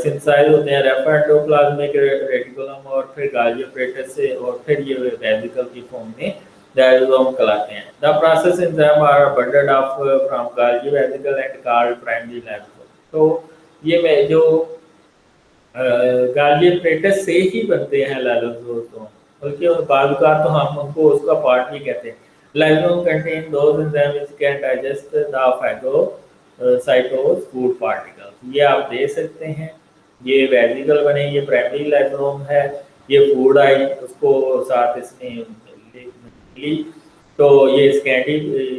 सिंथेसाइज होते हैं रेफर एंडोप्लाज्मिक रेटिकुलम और फिर गाल्गी apparatus से, और फिर ये वेसिकल की फॉर्म में डायजोसोम कहलाते हैं। The process enzyme are abundant of from Golgi vesicle and called primary lysosome। तो ये मैं जो गाल्गी apparatus से ही बनते हैं लाइसोसोम, बल्कि बाद का तो हम उनको उसका पार्ट भी कहते हैं। Lysosome contain those enzyme which can digest the phagocytosed food particles. ये आप देख सकते हैं, ये वेसिकल बने, ये प्राइमरी लाइसोसोम है, ये फूड आई उसको साथ इसमें ली, तो ये स्कैंडी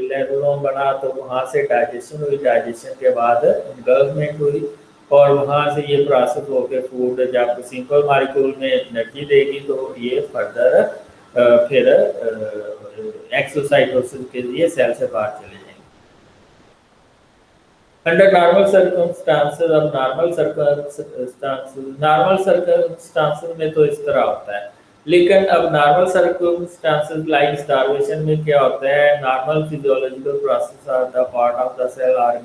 लाइसोसोम बना, तो वहाँ से डाइजेशन हुई, डाइजेशन के बाद एनगल्फमेंट हुई, और वहाँ से ये प्रोसेस होकर फूड जब सिंपल मॉलिक्यूल में एनर्जी देगी तो ये फर्दर फिर एक्सोसाइटोसिस के लिए सेल से बाहर चले जाएंगे। अंडर नॉर्मल सर्कमस्टांसेस, अब नॉर्मल सर्कमस्टांसेस में तो इस तरह होता है, लेकिन अब नॉर्मल सर्कमस्टांसेस लाइक स्टार्वेशन में क्या होता है, normal physiological process are the part of the cell are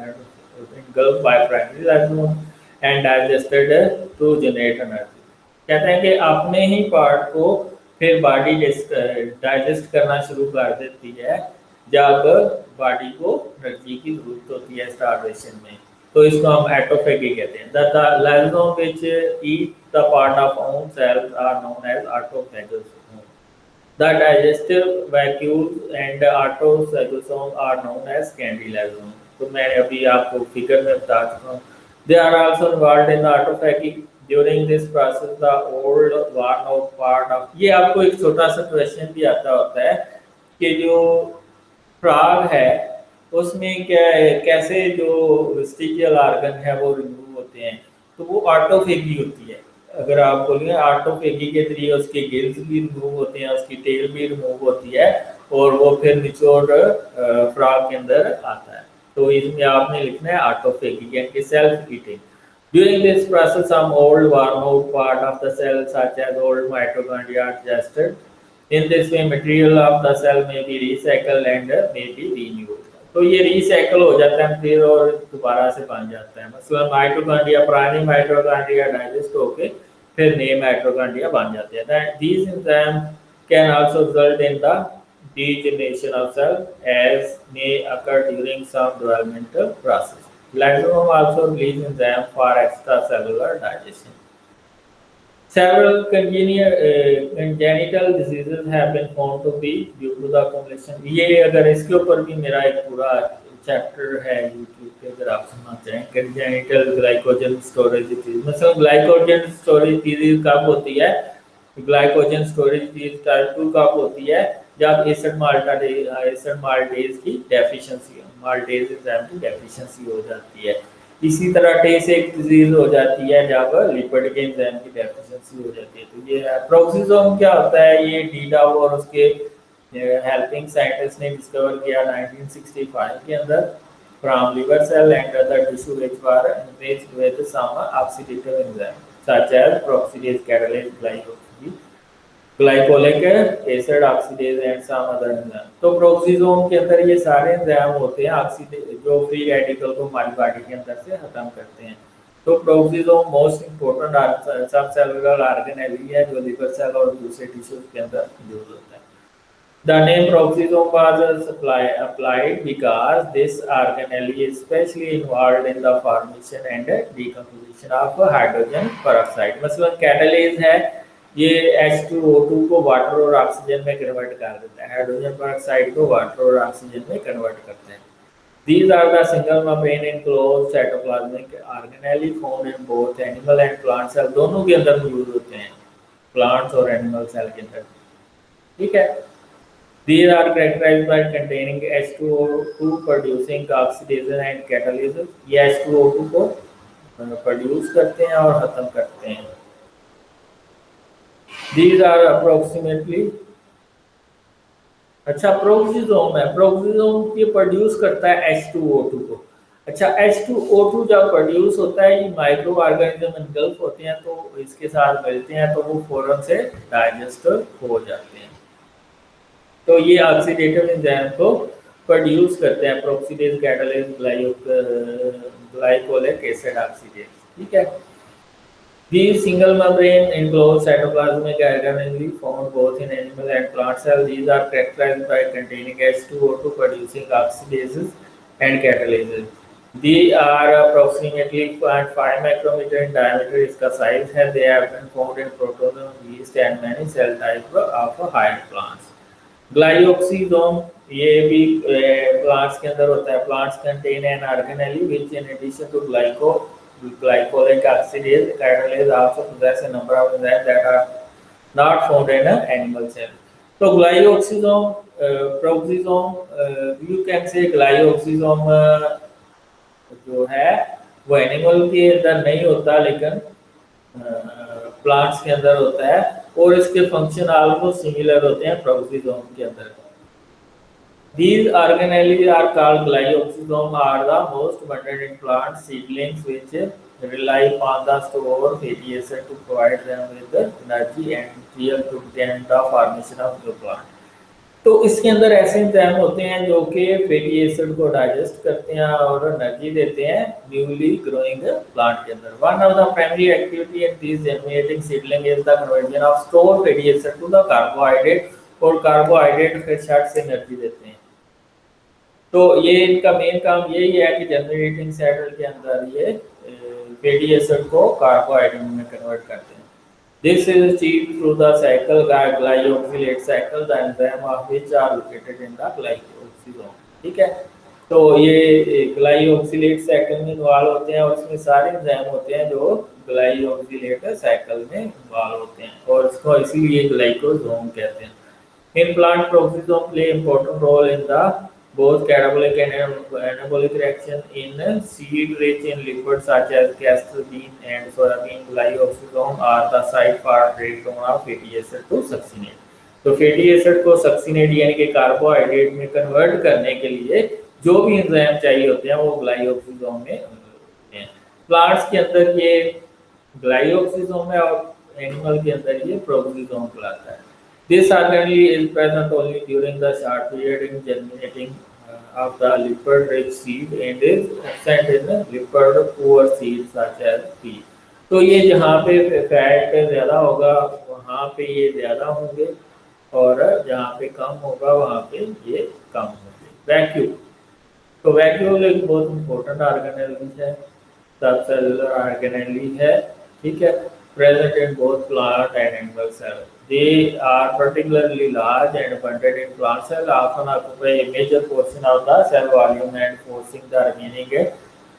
engulfed by primary lysosome and digested to generate energy। कहते हैं कि अपने ही पार्ट को फिर बॉडी डाइजेस्ट करना शुरू कर देती है जब बॉडी को एनर्जी की जरूरत होती है स्टार्वेशन में, तो इसको हम ऑटोफेगी कहते हैं। The lysosome which eat the part of own cells are known as autophagous. The digestive vacuoles and autophagosome are known as कैंडिलाइसोम। तो मैं अभी आपको फिगर में बता चुका हूँ। They are also involved in the autophagy. During this process the old worn out part of, ये आपको एक छोटा सा क्वेश्चन भी आता होता है कि जो फ्रॉग है उसमें क्या है, कैसे जो वेस्टिजियल ऑर्गन है वो रिमूव होते हैं, तो वो ऑटोफेगी होती है। अगर आप बोलिए ऑटोफेगी के जरिए उसके गिल्स भी रिमूव होते हैं, उसकी टेल भी रिमूव होती है, और वो फिर निचोड़ फ्रॉग के अंदर आता है। तो इसमें आपने लिखना है ऑटोफेगी यानी कि self eating. During this process, some old worn out part of the cell, such as old mitochondria, are digested. In this way, material of the cell may be recycled and may be renewed। तो ये recycle हो जाता है फिर और दोबारा से बन जाता है। मतलब माइटोकॉन्ड्रिया, पुरानी माइटोकॉन्ड्रिया डाइजेस्ट होके फिर नए माइटोकॉन्ड्रिया बन जाते हैं। These enzymes can also result in the degeneration of cell as may occur during some developmental process। Lysosome also release enzyme for extracellular digestion। Several congenital diseases have been found to be due to the accumulation। ये अगर इसके ऊपर भी मेरा एक पूरा chapter है YouTube पे, अगर आप सुनना चाहें, congenital glycogen storage disease। मतलब glycogen storage disease कब होती है, ग्लाइकोजन स्टोरेज डिजीज टाइप 2 कब होती है, जब एसिड माल्टेज की डेफिशिएंसी, माल्टेज एंजाइम की डेफिशिएंसी हो जाती है। इसी तरह टेस एक डिजीज हो जाती है जब लिपिड के एंजाइम की डेफिशिएंसी हो जाती है। तो ये है प्रोक्सिसोम। क्या होता है, ये डी डाउ और उसके हेल्पिंग साइंटिस्ट ने डिस्कवर किया 1965 के अंदर from liver cell and other tissue which were enriched with some oxidative enzyme such as peroxidase, catalase, glycolic acid oxidase and some other enzyme. तो प्रोक्सिसोम के अंदर ये सारे एंजाइम होते हैं ऑक्सीडेज जो फ्री रेडिकल को हमारी बॉडी के अंदर से खत्म करते हैं। तो प्रोक्सिसोम मोस्ट इंपोर्टेंट सब सेलुलर ऑर्गेनेल है जो लिवर सेल और दूसरे टिश्यूज के अंदर यूज होता है। The name peroxisome was applied because this organelle is especially involved in the formation and decomposition of hydrogen peroxide. मसलन कैटालेज है, ये H2O2 को वाटर और ऑक्सीजन में कन्वर्ट कर देता है, हाइड्रोजन पेरोक्साइड को वाटर और ऑक्सीजन में कन्वर्ट करते हैं. These are the single membrane enclosed cytoplasmic organelle found in both animal and plant cell. दोनों के अंदर मौजूद होते हैं, प्लांट्स और एनिमल सेल के अंदर. ठीक है. These are characterized by containing H2O2 producing oxidation and catalysis. ये H2O2 को प्रोड्यूस करते हैं और खत्म करते हैं. These are approximately, अच्छा प्रोक्सिसोम है, प्रोक्सिसोम ये प्रोड्यूस करता है H2O2 को. अच्छा H2O2 जब प्रोड्यूस होता है, ये माइक्रो ऑर्गेनिज्म इनगल्फ होते हैं तो इसके साथ मिलते हैं तो वो फौरन से डाइजेस्ट हो जाते हैं. तो ये ऑक्सीडेटिव एंजाइम को प्रोड्यूस करते हैं, प्रोक्सीडेज, कैटालेज, ग्लाइकोलिक एसिड ऑक्सीडेज. ठीक है. These single membrane enclosed cytoplasmic organelle found both in animal and plant cells. These are characterized by containing H2O2 producing oxidases and catalases. They are approximately 0.5 micrometer in diameter. इसका size है. They have been found in protozoa, yeast and many cell types of higher plants. ग्लाइओक्सीजोम ये भी plants के अंदर होता है. Plants contain an organelle which in addition to glycolic oxidase catalase also possess a number of enzymes that are not found in an animal cell. तो ग्लाइओक्सीजोम, प्रोक्सिसोम, you can say ग्लाइओक्सीजोम जो है वो एनिमल के अंदर नहीं होता लेकिन प्लांट्स के अंदर होता है और इसके फंक्शन ऑलमोस्ट सिमिलर होते हैं प्रोक्सिसोम के अंदर. These organelles are called glyoxysome, are the most abundant in plant seedlings which rely upon the stored fatty acid to provide them with the energy and fuel to begin the formation of the plant. तो इसके अंदर ऐसे enzyme होते हैं जो कि fatty acid को digest करते हैं और एनर्जी देते हैं न्यूली ग्रोइंग प्लांट के अंदर. One of the primary activity in this germinating seedling is the conversion of stored fatty acid to the carbohydrate, और कार्बोहाइड्रेट फिर शर्ट से एनर्जी देते हैं. तो ये इनका मेन काम यही है कि जर्मिनेटिंग सेल के अंदर ये फैटी एसिड को कार्बोहाइड्रेट में कन्वर्ट करते हैं. This is achieved through the cycle glyoxylate cycle, the enzyme of which are located in the glycoxysome. ठीक है. तो ये ग्लाइओक्सिलेट साइकिल में इन्वॉल्व होते हैं और इसमें सारे एंजाइम होते हैं जो ग्लाइओक्सिलेट साइकिल में इन्वॉल्व होते हैं और इसको इसीलिए ग्लाइकोसोम कहते हैं. In plant, peroxisome play important role in the both catabolic and anabolic reaction in seed rich in lipids such as castor bean and soybean. Glyoxysome are the site for breakdown of fatty acid to succinate. तो fatty acid को succinate यानी कि carbohydrate में convert करने के लिए जो भी एंजाइम चाहिए होते हैं वो ग्लाइओक्सिसोम में होते हैं. प्लांट्स के अंदर ये ग्लाइओक्सिसोम है और एनिमल के अंदर ये प्रोक्सिसोम कहलाता है. This organelle is present only during the short period in germinating of the lipid-rich seed and is absent in lipid-poor seeds such as pea. तो ये जहाँ पे फैट ज़्यादा होगा वहाँ पे ये ज़्यादा होंगे और जहाँ पे कम होगा वहाँ पे ये कम होंगे. वैक्यूल, तो वैक्यूल एक बहुत इम्पोर्टेंट ऑर्गेनेल है, सबसेलुलर ऑर्गेनेल है. ठीक है. Present in both plant and animal cell. They are particularly large and abundant in plant cell, often occupy a major portion of the cell volume and forcing the remaining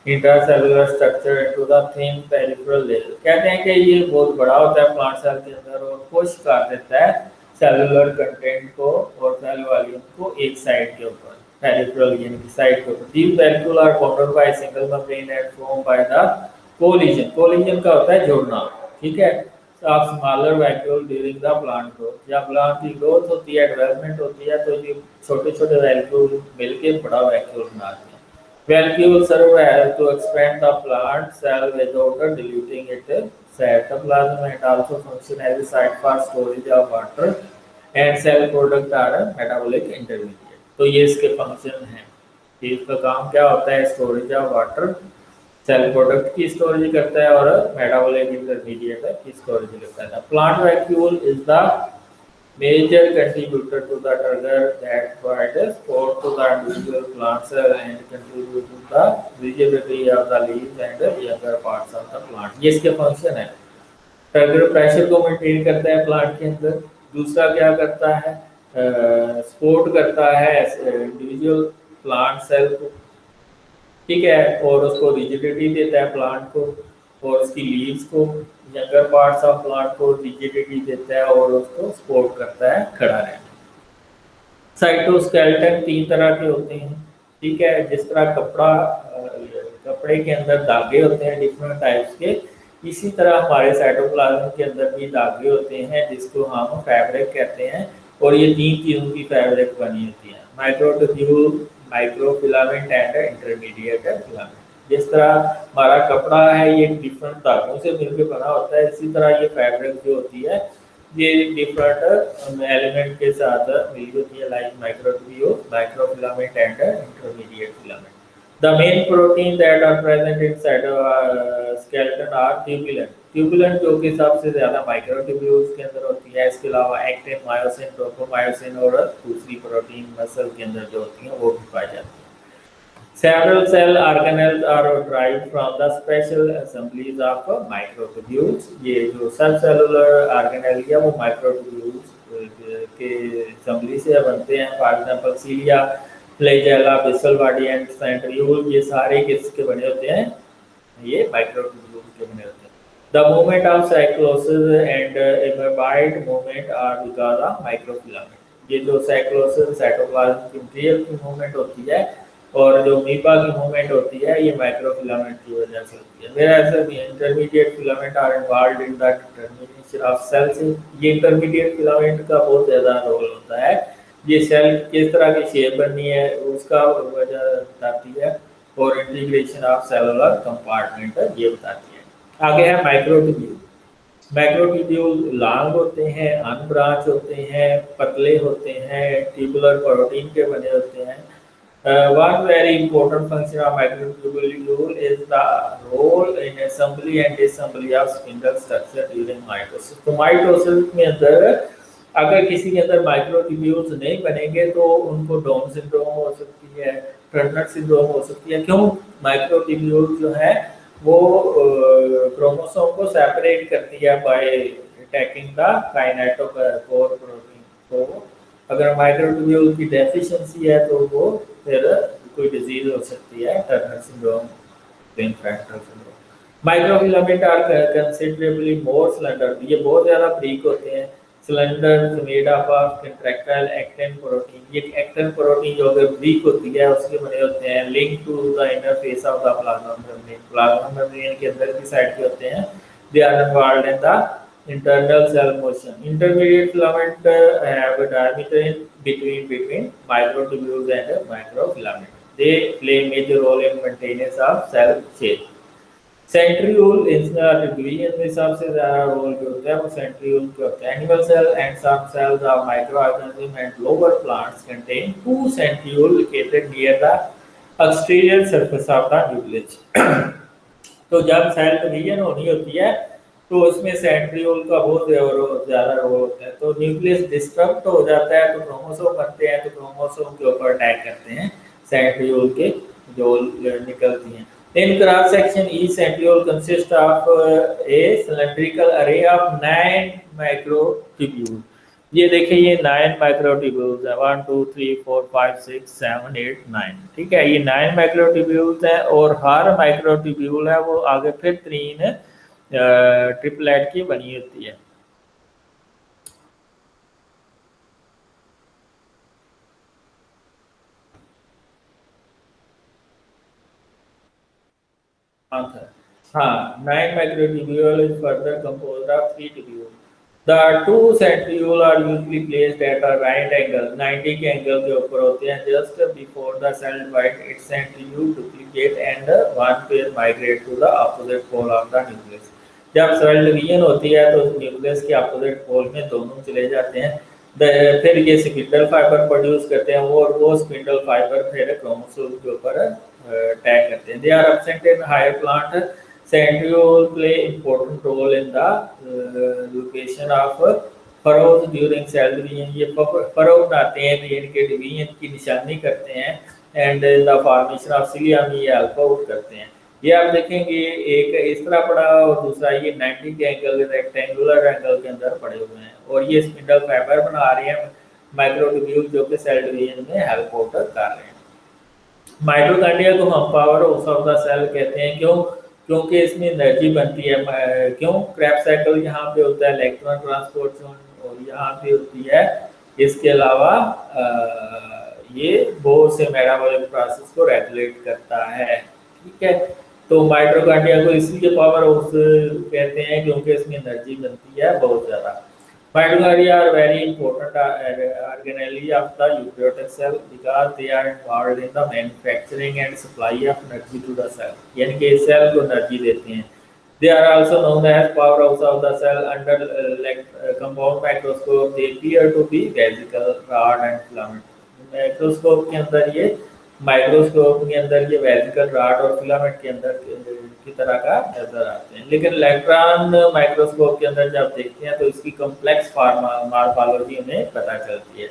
intracellular structure into the thin peripheral layer. कहते हैं कि ये बहुत बड़ा होता है plant cell के अंदर और पुश कर देता है सेलुलर कंटेंट को और सेल वॉल्यूम को एक साइड के ऊपर, पेरिफेरल यानी कि साइड के ऊपर. These vacuoles are formed by single membrane and formed by the collision. Collision का होता है जोड़ना. ठीक है. Of smaller vacuole during the plant growth. जब प्लांट की ग्रोथ होती है, डेवलपमेंट होती है तो ये छोटे छोटे वैक्यूल मिलकर बड़ा वैक्यूल बनाते हैं. Vacuole serve to expand the plant cell without diluting it cytoplasm and also function as a site for storage of water and cell product or metabolic intermediate. तो ये इसके फंक्शन हैं. इसका काम क्या होता है? Storage of water, cell product की स्टोरेज करता है और मेटाबॉलिक इंटरमीडिएट की स्टोरेज करता है. Plant vacuole is the major contributor to the trigger that provides support to the individual plant cell and contribute to the visibility of the leaves and the younger parts of the plant। ये इसके function है। Trigger pressure को maintain करता है plant के अंदर। दूसरा क्या करता है, सपोर्ट करता है इंडिविजुअल प्लांट सेल को, ठीक है, और उसको रिजिडिटी देता है प्लांट को, और उसकी लीव्स को, यंगर पार्ट्स ऑफ प्लांट को रिजिडिटी देता है और उसको सपोर्ट करता है खड़ा रहने। साइटोस्केलेटन 3 तरह के होते हैं, ठीक है, जिस तरह कपड़े के अंदर धागे होते हैं डिफरेंट टाइप्स के, इसी तरह हमारे साइटोप्लाज्म के अंदर भी धागे होते हैं जिसको हम फैब्रिक कहते हैं, और ये 3 चीज़ों की फैब्रिक बनी होती है, microtubule, microfilament and intermediate filament. जिस तरह हमारा कपड़ा है ये डिफरेंट धागों से मिलकर बना होता है, इसी तरह ये फैब्रिक जो होती है ये डिफरेंट एलिमेंट के साथ मिली होती है, like microtubule, microfilament and intermediate filament. The main protein that are present inside skeleton are tubulin। Tubulin जो कि सबसे ज्यादा माइक्रोट्यूब्यूल्स के अंदर होती है, इसके अलावा एक्टिन, मायोसिन, ट्रोपोमायोसिन और दूसरी प्रोटीन मसल के अंदर जो होती है वो भी पाई जाती है। Several cell organelles are derived from the special assemblies of microtubules। ये जो सब सेलुलर ऑर्गेनेल है वो माइक्रोट्यूब्यूल्स के असेंबली से बनते हैं। For example cilia, flagella, basal body and centriole, ये सारे किसके बने होते हैं, ये माइक्रोट्यूब्यूल्स के बने होते हैं। The movement of cyclosis and amoeboid movement are because of microfilament। ये जो साइक्लोसिस साइटोप्लाज्म की मटेरियल की मूवमेंट होती है और जो मीपा की मूवमेंट होती है ये माइक्रोफिलामेंट की वजह से होती है। मेरा ऐसा भी intermediate filament are involved in the determination of cells. ये इंटरमीडिएट फिलामेंट का बहुत ज़्यादा रोल होता है, ये सेल किस तरह की शेप बननी है उसका वजह बताती है, और इंटीग्रेशन ऑफ सेलुलर कंपार्टमेंट ये बताती है। आगे है माइक्रोट्यूब्यूल। माइक्रोट्यूब्यूल लॉन्ग होते हैं, अनब्रांच होते हैं, पतले होते हैं, ट्यूबुलर प्रोटीन के बने होते हैं। One very important function of microtubule is the role in assembly and disassembly of spindle structure during mitosis। तो माइटोसिस में अंदर अगर किसी के अंदर माइक्रोट्यूब्यूल्स नहीं बनेंगे तो उनको डाउन सिंड्रोम हो सकती है, टर्नर सिंड्रोम हो सकती है। क्यों? माइक्रोट्यूब्यूल जो है वो क्रोमोसोम को सेपरेट करती है bye attacking the kinetochore protein. तो अगर माइक्रोट्यूब्यूल की डेफिशिएंसी है तो वो फिर कोई डिजीज हो सकती है, Turner syndrome, plain fracture syndrome. Microfilament are considerably more slender, ये बहुत ज़्यादा ब्रीक होते हैं। Slender made up of contractile actin protein, ये एक्टिन प्रोटीन जो अगर ब्रीक होती है उसके बने होते हैं। Link to the inner face of the plasma membrane, plasma membrane के अंदर की साइड के होते हैं। They are involved in the internal cell motion। Intermediate filament have a diameter between microtubules and microfilament। They play major role in maintenance of cell shape। Centriole इसका division में सबसे ज़्यादा रोल जो होता है वो सेंट्रियोल के होता है। Animal cell and some cells of microorganism and lower plants contain 2 centriole located near the exterior surface of the nucleus. तो जब सेल डिवीजन होनी होती है तो उसमें सेंट्रियोल का बहुत ज़्यादा रोल होता है। तो न्यूक्लियस डिस्टर्ब हो जाता है तो क्रोमोसोम बनते हैं, तो क्रोमोसोम के ऊपर अटैक करते हैं सेंट्रियोल के जो निकलती हैं। In cross section, each centriole consists of a cylindrical array of 9 microtubules। ये देखिए ये 9 माइक्रोट्यूब्यूल्स है, 1 2 3 4 5 6 7 8 9, ठीक है, ये 9 माइक्रोट्यूब्यूल्स हैं और हर माइक्रोट्यूब्यूल है वो आगे फिर 3 ट्रिपलेट की बनी होती है। हाँ, 9 microtubule is further composed of 3 tubules। The 2 centriole are usually placed at a right angle, 90 के एंगल के ऊपर होते हैं। Just before the cell divide, its centriole duplicate and one pair migrate to the opposite pole of the nucleus। जब cell division होती है तो nucleus के अपोजिट पोल में दोनों चले जाते हैं। फिर ये स्पिंडल फाइबर प्रोड्यूस करते हैं और वो स्पिंडल फाइबर फिर क्रोमोसोम के ऊपर अटैक करते हैं। They are absent in higher plant. Centriole play important role in the location of furrows during cell division, ये फरो बनाते हैं DNA के डिवीजन की निशानी करते हैं, and the formation of cilium ये हेल्प आउट करते हैं। ये आप देखेंगे एक इस तरह पड़ा और दूसरा ये 90 के एंगल रेक्टेंगुलर एंगल के अंदर पड़े हुए हैं, और ये स्पिंडल फाइबर बना रहे हैं माइक्रोट्यूब्यूल जो कि सेल डिवीजन में हेल्प आउट कर रहे हैं। माइटोकॉन्ड्रिया को हम power house of the cell कहते हैं, क्यों? क्योंकि इसमें एनर्जी बनती है। क्यों? क्रैब साइकिल यहाँ पे होता है इलेक्ट्रॉन ट्रांसपोर्टेशन, और यहाँ पे होती है इसके अलावा ये बहुत से मेटाबॉलिक प्रोसेस को रेगुलेट करता है। ठीक है, तो माइटोकॉन्ड्रिया को इसलिए पावर हाउस कहते हैं क्योंकि इसमें एनर्जी बनती है बहुत ज़्यादा। Mitochondria are very important organelle of the eukaryotic cell because they are involved in the manufacturing and supply of energy to the cell. यानी कि सेल को एनर्जी देते हैं। They are also known as powerhouse of the cell under compound microscope. They appear to be vesicle, rod and filament. Microscope के अंदर ये microscope के अंदर ये वेसिकल रॉड और फिलामेंट के अंदर की तरह का नजर आते हैं, लेकिन इलेक्ट्रॉन माइक्रोस्कोप के अंदर जब देखते हैं तो इसकी कॉम्प्लेक्स मॉर्फोलॉजी हमें पता चलती है।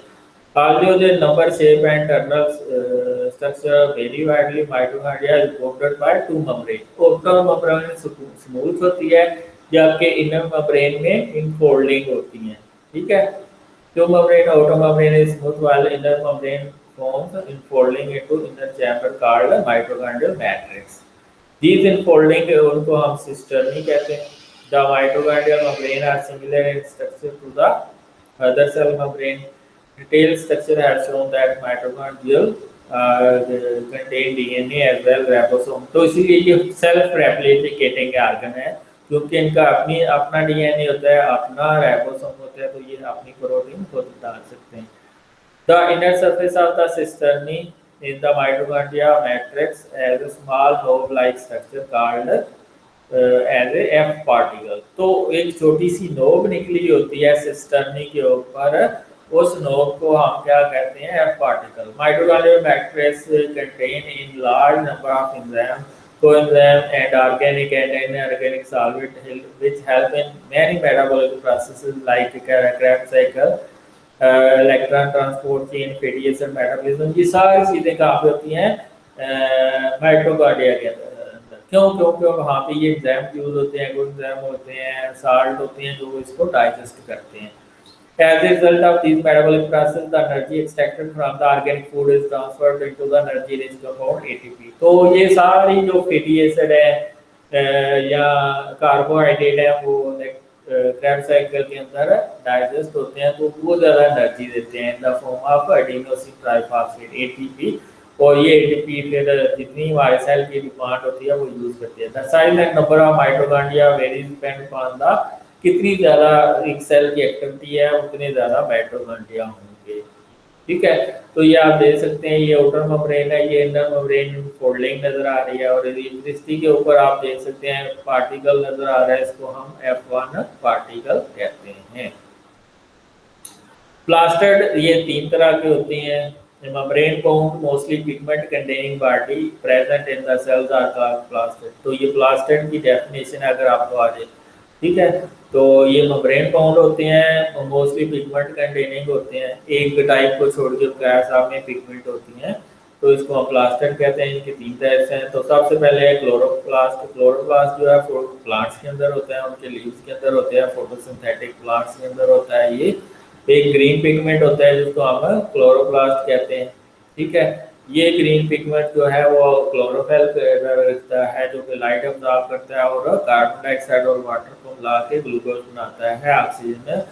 Although the number, shape and internal structure vary widely, mitochondria is bounded by two membranes. Outer membrane smooth होती है जबकि inner membrane में इनफोल्डिंग होती है। ठीक है, two membrane, outer membrane is smooth while inner membrane forms enfolding into inner chamber called mitochondrial matrix. These enfolding उनको हम सिस्टर्नी कहते हैं। The mitochondrial membrane are similar in structure to the other cell membrane. Detailed structure has shown that mitochondrial contain DNA as well ribosome. तो इसीलिए ये self replicating organ है, क्योंकि इनका अपना DNA होता है, अपना राइबोसोम होता है, तो ये अपनी प्रोटीन खुद डाल सकते हैं। The inner surface of the cisternae in the mitochondria matrix has a small knob-like structure called as a F particle. तो एक छोटी सी नोब निकली होती है सिस्टर्नी के ऊपर, उस नोब को हम क्या कहते हैं? F particle. Mitochondrial matrix contain in large number of enzymes, coenzyme and organic and inorganic solvent which help in many metabolic processes like Krebs cycle, electron transport chain, fatty acid metabolism. ये सारी चीज़ें कहाँ पे होती हैं? Mitochondria के अंदर। क्यों? क्योंकि वहाँ पे ये एंजाइम यूज होते हैं, कुछ एंजाइम होते हैं, साल्ट होते हैं जो इसको डाइजेस्ट करते हैं। As a result of these metabolic processes, the energy extracted from the organic food is transferred into the energy rich compound ATP. तो ये सारी जो फैटी एसिड है या कार्बोहाइड्रेट है वो क्रैब साइकिल के अंदर डाइजेस्ट होते हैं, तो वो ज़्यादा एनर्जी देते हैं in the form of adenosine triphosphate ATP, और ये ATP फिर जितनी हमारे सेल की डिमांड होती है वो यूज़ करती है। The size and number of mitochondria varies depend upon the कितनी ज़्यादा एक सेल की एक्टिविटी है उतने ज़्यादा माइटोकॉन्ड्रिया होंगे। ठीक है, तो ये आप देख सकते हैं, ये आउटर मेम्ब्रेन है, ये इनर मेम्ब्रेन फोल्डिंग नजर आ रही है, और इलेक्ट्रिसिटी के ऊपर आप देख सकते हैं पार्टिकल नजर आ रहा है, इसको हम F1 पार्टिकल कहते हैं। प्लास्टर्ड ये तीन तरह के होते हैं। Membrane bound mostly pigment containing body present in the cells are called plastids. तो ये प्लास्टर्ड की डेफिनेशन है अगर आपको आ जाए। ठीक है, तो ये मेम्ब्रेन बाउंड होते हैं, मोस्टली पिगमेंट कंटेनिंग होते हैं, एक टाइप को छोड़ के साथ में पिगमेंट होती हैं, तो इसको हम प्लास्टर्ड कहते हैं। इनके तीन टाइप्स हैं। तो सबसे पहले है क्लोरोप्लास्ट। क्लोरोप्लास्ट जो है प्लांट्स के अंदर होता है, उनके लीव्स के अंदर होते हैं, फोटोसिंथेटिक प्लांट्स के अंदर होता है। ये एक ग्रीन पिगमेंट होता है जिसको हम क्लोरोप्लास्ट कहते हैं। ठीक है, ये ग्रीन पिगमेंट जो है वो क्लोरोफिल रखता है जो कि लाइट अब्जॉर्ब करता है और कार्बन डाइऑक्साइड और वाटर को मिला के ग्लूकोज बनाता है ऑक्सीजन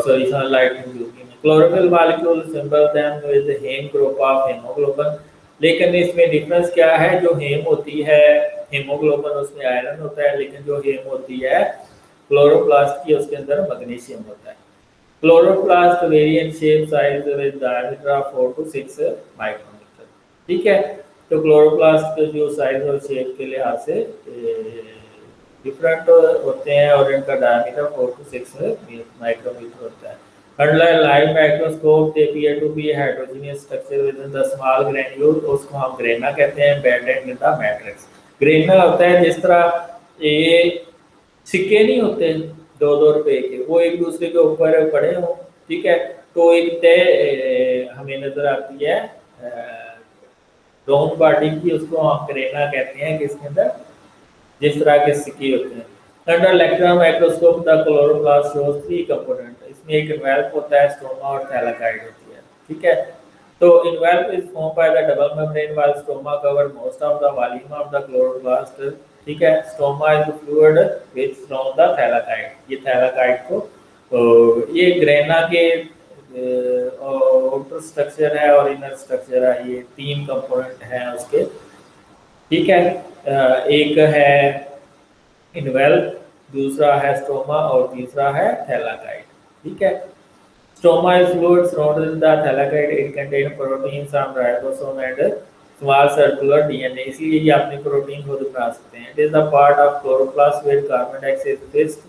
सॉरी सनलाइट में। Chlorophyll molecule symbol them with heme group of haemoglobin. लेकिन इसमें डिफरेंस क्या है? जो हेम होती है हीमोग्लोबिन उसमें आयरन होता है, लेकिन जो हेम होती है क्लोरोप्लास्ट की उसके अंदर मैग्नीशियम होता है। Chloroplast very in shape size with diameter of 4 to 6 micron. ठीक है, तो क्लोरोप्लास्ट के जो साइज और शेप के लिहाज से डिफरेंट होते हैं और इनका डायमीटर 4 to 6 माइक्रोमीटर होता है। Under live microscope they appear to be heterogeneous structure within the small granule, उसको हम ग्रेना कहते हैं। Embedded in the matrix. Grana होता है जिस तरह ये सिक्के नहीं होते, ₹2-2 के, वो एक दूसरे के ऊपर पड़े हों, ठीक है, तो एक तय हमें नजर आती है ब्राउन पार्टी की, उसको हम करेना कहते हैं, किसके अंदर जिस तरह के सिक्के होते हैं। Under electron microscope the chloroplast shows 3 component, इसमें एक इन्वेल्प होता है, स्ट्रोमा और थैलाकाइड होती है, ठीक है। तो envelope is form by the double membrane while stroma cover most of the volume of the chloroplast, ठीक है। Stroma is the fluid which surround the thylakoid, ये थैलाकाइड को ये ग्रेना के आउटर स्ट्रक्चर है और इनर स्ट्रक्चर है, ये 3 कंपोनेंट हैं उसके, ठीक है। एक है इन्वेल्प, दूसरा है स्ट्रोमा और तीसरा है थैलाकाइड, ठीक है। Stroma is fluid surrounding the thylakoid, it contain protein some ribosome and small circular DNA, इसलिए ये अपने प्रोटीन खुद बना सकते हैं। It is the part of chloroplast where carbon dioxide is fixed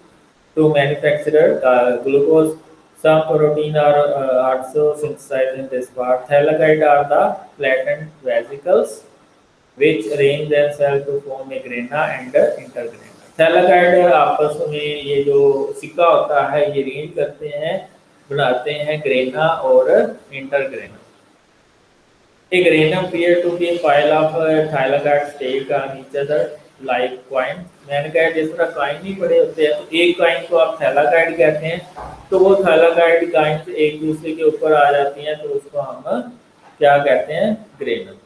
to manufacture glucose, some protein are also synthesized in this part. Thalakite are the flattened vesicles which arrange themselves to form a grana and intergrana. Thylakoid आपस में ये जो सिक्का होता है ये arrange करते हैं, बनाते हैं ग्रेना और इंटरग्रेना। A granum appear to be a pile of thylakoid stacked on each other like coins. मैंने कहा जिस तरह कॉइन नहीं पड़े होते हैं, तो एक कॉइन को आप थैलाकाइड कहते हैं, तो वो थैलाकाइड कॉइन्स एक दूसरे के ऊपर आ जाती हैं, तो उसको हम क्या कहते हैं, granum.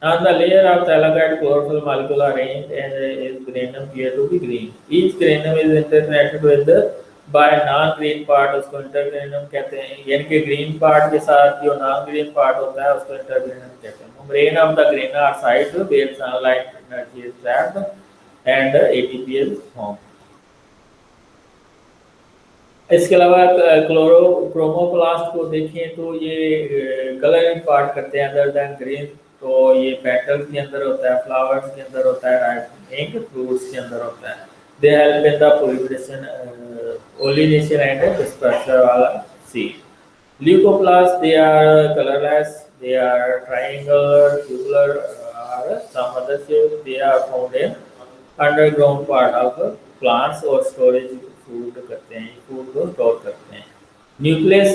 On the layer of thalakite chlorophyll molecule are arranged and is granum appear to be green. Each granum is interconnected with by non-green part, उसको intergranum कहते हैं, यानी कि green part के साथ जो non-green part होता है उसको intergranum कहते हैं। Membrane of the grana are side where sunlight energy is trapped and ATP is formed. इसके अलावा क्रोमोप्लास्ट को देखें तो ये कलर इम्पार्ट करते हैं अदर देन ग्रीन, तो ये पेटल्स के अंदर होता है, फ्लावर्स के अंदर होता है, राइट फ्रूट्स के अंदर होता है। They help in the proliferation, pollination and dispersal of seed. Leucoplasts, they are colorless, they are triangular, tubular, or some other shape. They are found in underground part of plants or storage food करते हैं, food को store करते हैं। Nucleus,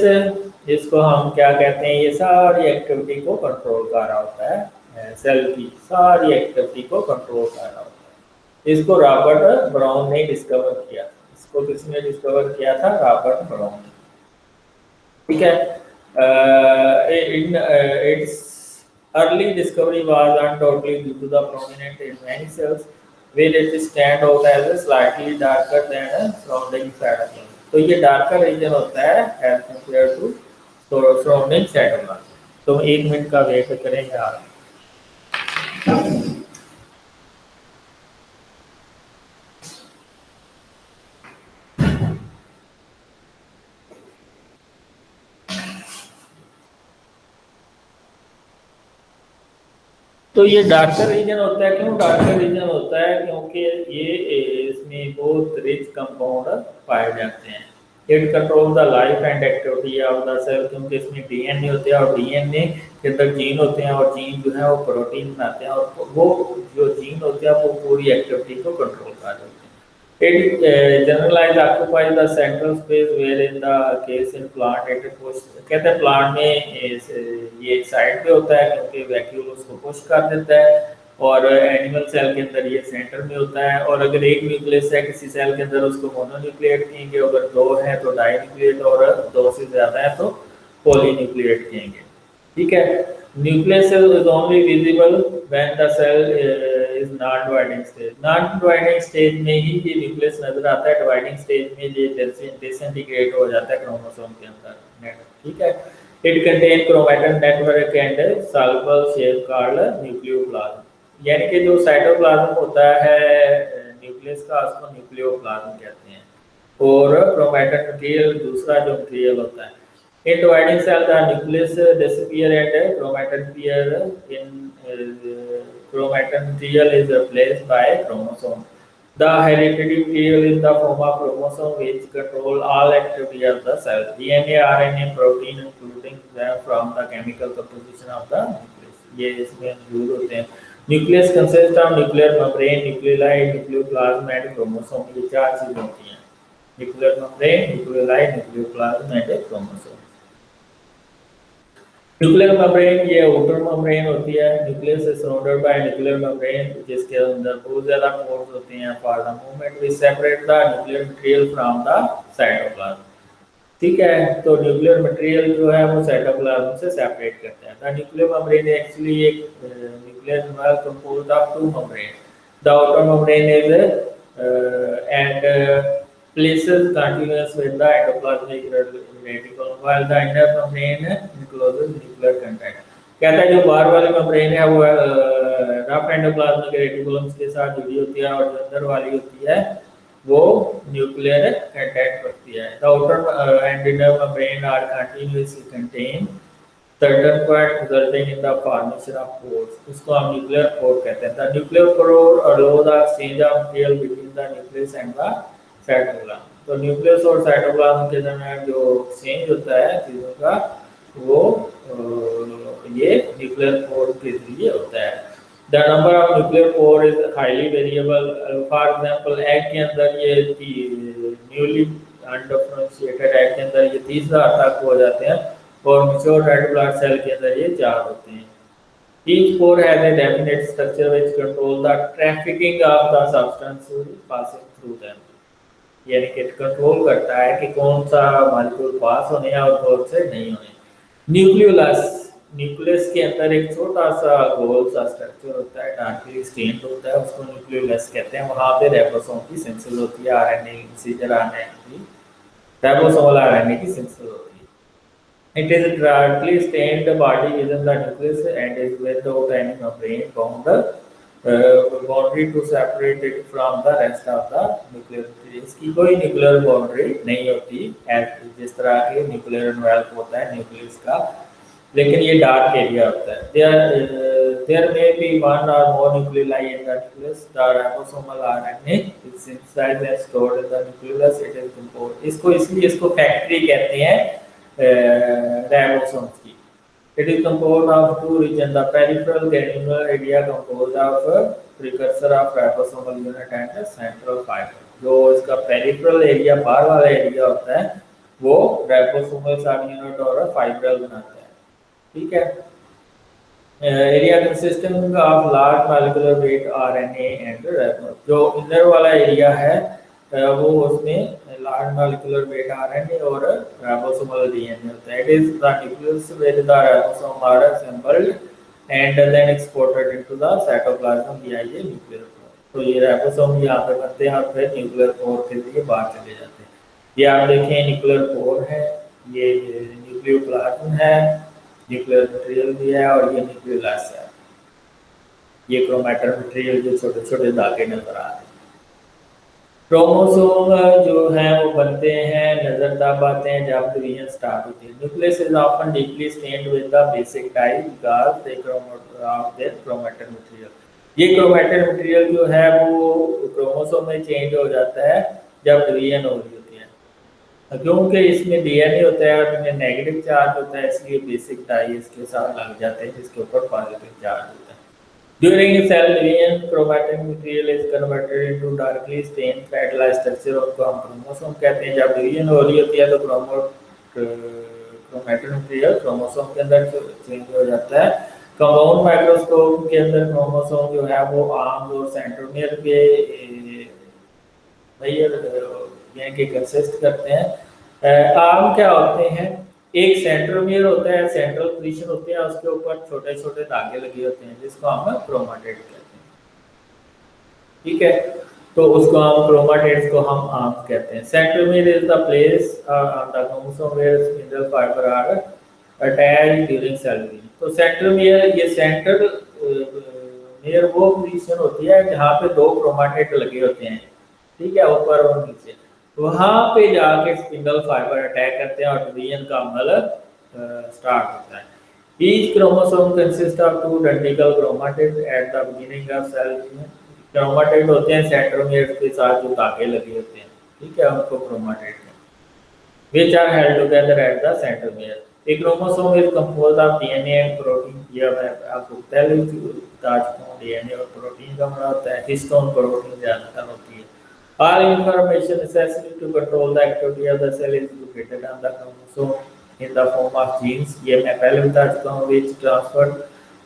इसको हम क्या कहते हैं, ये सारी एक्टिविटी को कंट्रोल कर रहा होता है, सेल की सारी एक्टिविटी को कंट्रोल कर रहा होता है। इसको रॉबर्ट ब्राउन ने डिस्कवर किया, इसको किसने डिस्कवर किया था, रॉबर्ट ब्राउन ने, ठीक है। Its early discovery was undoubtedly due to the prominent in many cells where it stand out as a slightly darker than surrounding cytoplasm. तो ये डार्कर रीजन होता है as compared to surrounding cytoplasm। तो 1 minute का wait करें यार। तो ये डार्कर रीजन होता है, क्यों डार्कर रीजन होता है, क्योंकि ये इसमें बहुत रिच कंपाउंड पाए जाते हैं। It control the life and activity of the cell, क्योंकि इसमें डीएनए होते हैं और डीएनए के अंदर जीन होते हैं और जीन जो है वो प्रोटीन बनाते हैं और वो जो जीन होते हैं वो पूरी एक्टिविटी को कंट्रोल कर देते हैं। It generalized occupies the central space where in the case in plant it push, कहते हैं प्लांट में ये साइड पे होता है क्योंकि वैक्यूल उसको पुश कर देता है, और एनिमल सेल के अंदर ये सेंटर में होता है, और अगर एक न्यूक्लियस है किसी सेल के अंदर उसको मोनोन्यूक्लिएट कहेंगे, अगर 2 है तो डाइन्यूक्लिएट और 2 से ज़्यादा है तो पॉलीन्यूक्लिएट कहेंगे, ठीक है। Nucleus is only visible when the cell is non dividing stage. non dividing stage में ही ये न्यूक्लियस नजर आता है, डिवाइडिंग स्टेज में ये डिसइंटीग्रेट हो जाता है क्रोमोसोम के अंदर, ठीक है। It contain chromatin network and soluble shape called nucleoplasm, यानी कि जो साइटोप्लाज्म होता है न्यूक्लियस का उसको न्यूक्लियोप्लाज्म कहते हैं, और क्रोमैटिन मटेरियल दूसरा जो मटेरियल होता है। In dividing cell, the nucleus disappear and chromatin pair in chromatin material is replaced by chromosome. The hereditary material is the form of chromosome which control all activity of the cell. DNA, RNA, protein, including them from the chemical composition of the nucleus. ये इसमें include होते हैं। Nucleus consist of nuclear membrane, nucleoli, nucleoplasm and chromosome, ये चार चीजें होती हैं। Nuclear membrane, nucleoli, nucleoplasm and chromosome. Nuclear membrane ये आउटर मेम्ब्रेन होती है। Nucleus is surrounded by nuclear membrane, जिसके अंदर बहुत ज्यादा पोर्स होते हैं for the movement we separate the nuclear material from the cytoplasm. ठीक है, तो न्यूक्लियर मटेरियल जो है वो साइटोप्लाज्म से सेपरेट करते हैं। द न्यूक्लियर मेम्ब्रेन एक्चुअली एक nuclear well composed of two membrane. The outer membrane is and places continuous with the endoplasmic reticulum while the inner membrane encloses nuclear content। कहता है जो बाहर वाली मेम्ब्रेन है वो रफ एंडोप्लाज्मिक रेटिकुलम्स के साथ जुड़ी होती है और जो अंदर वाली होती है वो न्यूक्लियर कंटेंट रखती है। The outer and inner membrane are continuously contain certain point resulting in the formation of pores। इसको हम न्यूक्लियर पोर कहते हैं। The nuclear pore allow the exchange of material between the nucleus and the cytoplasm. तो nucleus और cytoplasm के दरमियान जो exchange होता है चीजों का वो ये न्यूक्लियर पोर के जरिए होता है। The number of nuclear pore is highly variable. For example egg के अंदर ये न्यूली अनडिफरेंशिएटेड एग के अंदर ये 30,000 तक हो जाते हैं और मैच्योर रेड ब्लड सेल के अंदर ये 4 होते हैं। Each pore has a definite structure which control the trafficking of the substance passing through them। यानी कि कंट्रोल करता है कि कौन सा मॉलिक्यूल पास होने हैं और कौन से नहीं होने। न्यूक्लियोलस, न्यूक्लियस के अंदर एक छोटा सा गोल सा स्ट्रक्चर होता है, डार्कली स्टेन्ड होता है, उसको न्यूक्लियोलस कहते हैं। वहाँ पे राइबोसोम की सिंथेसिस होती है, आरएनए मैसेंजर आरएनए की, राइबोसोमल आरएनए की सिंथेसिस होती है। It is a darkly stained body within the nucleus and is without any membrane boundary to separate it from the rest of the nuclear material। इसकी कोई nuclear boundary नहीं होती जिस तरह के न्यूक्लियर एनवेलप होता है न्यूक्लियस का, लेकिन ये डार्क एरिया होता है। There may be one or more nuclei in the nucleus। The ribosomal RNA is synthesized and stored in the nucleus। It is composed, इसको इसलिए इसको फैक्ट्री कहते हैं राइबोसोम्स की। It is composed of two regions, the peripheral granular area composed of precursor of ribosomal unit and the central fiber। जो इसका peripheral area बाहर वाला एरिया होता है वो राइबोसोमल सब यूनिट और फाइब्रल बनाता है। ठीक है, area consisting of large molecular weight RNA and ribosome. जो इनर वाला एरिया है वो उसमें लार्ज मॉलिक्यूलर वेट आरएनए और राइबोसोमल डीएनए होता है। It is the nucleus where the ribosome are assembled and then exported into the cytoplasm via ये nuclear pore. तो ये राइबोसोम यहाँ पे बनते हैं और फिर न्यूक्लियर पोर के लिए बाहर चले जाते हैं। ये आप देखें न्यूक्लियर पोर है, ये न्यूक्लियोप्लाज्म है, न्यूक्लियर मटेरियल भी है और ये न्यूक्लियोलस है। ये क्रोमैटिन मटेरियल जो छोटे छोटे धागे नजर आ रहे हैं। क्रोमोसोम जो है वो बनते हैं, नजर तब आते हैं जब डिवीजन स्टार्ट होती है। Nucleus is often deeply stained with the basic type because they of their chromatin material. ये क्रोमैटिन मटेरियल जो है वो क्रोमोसोम में चेंज हो जाता है जब डिवीजन हो रही होती है, क्योंकि इसमें डीएनए होता है और इनमें नेगेटिव चार्ज होता है, इसलिए बेसिक टाई इसके साथ लग जाते हैं जिसके ऊपर पॉजिटिव चार्ज होता है। During cell division, chromatin material is converted into darkly stained thread-like structure और को हम क्रोमोसोम कहते हैं। जब डिवीजन हो रही होती है तो क्रोमैटिन मटेरियल क्रोमोसोम के अंदर चेंज हो जाता है। कंपाउंड माइक्रोस्कोप के अंदर क्रोमोसोम जो है वो आर्म्स और सेंट्रोमियर के यानी कि कंसिस्ट करते हैं। आर्म क्या होते हैं, एक सेंट्रोमियर होता है, सेंट्रल पोजीशन होते हैं, उसके ऊपर छोटे छोटे धागे लगे होते हैं जिसको हम क्रोमाटिड कहते हैं। ठीक है, तो उसको हम क्रोमाटिड्स को हम आर्म्स कहते हैं। Centromere is the place on the chromosome where spindle fibre are attached during cell division. तो सेंट्रोमियर ये सेंट्रल मियर वो पोजीशन होती है जहाँ पे दो क्रोमाटिड लगे होते हैं। ठीक है, ऊपर और नीचे, वहां पे जाके स्पिंडल फाइबर अटैक करते हैं और डिवीजन का अमल स्टार्ट होता है। Each chromosome consist of two identical chromatid at the beginning of cell division. Chromatid होते हैं सेंट्रोमियर के साथ जो धागे लगे होते हैं, ठीक है, उनको क्रोमाटिड कहते हैं, which are held together at the centromere. A chromosome is composed of DNA and protein. ये मैं आपको पहले ताज कौन डीएनए और प्रोटीन का बना होता है, हिस्टोन प्रोटीन ज़्यादातर होती है। All information necessary to control the activity of the cell is located on the chromosome in the form of genes। ये मैं पहले बता चुका हूँ, which transferred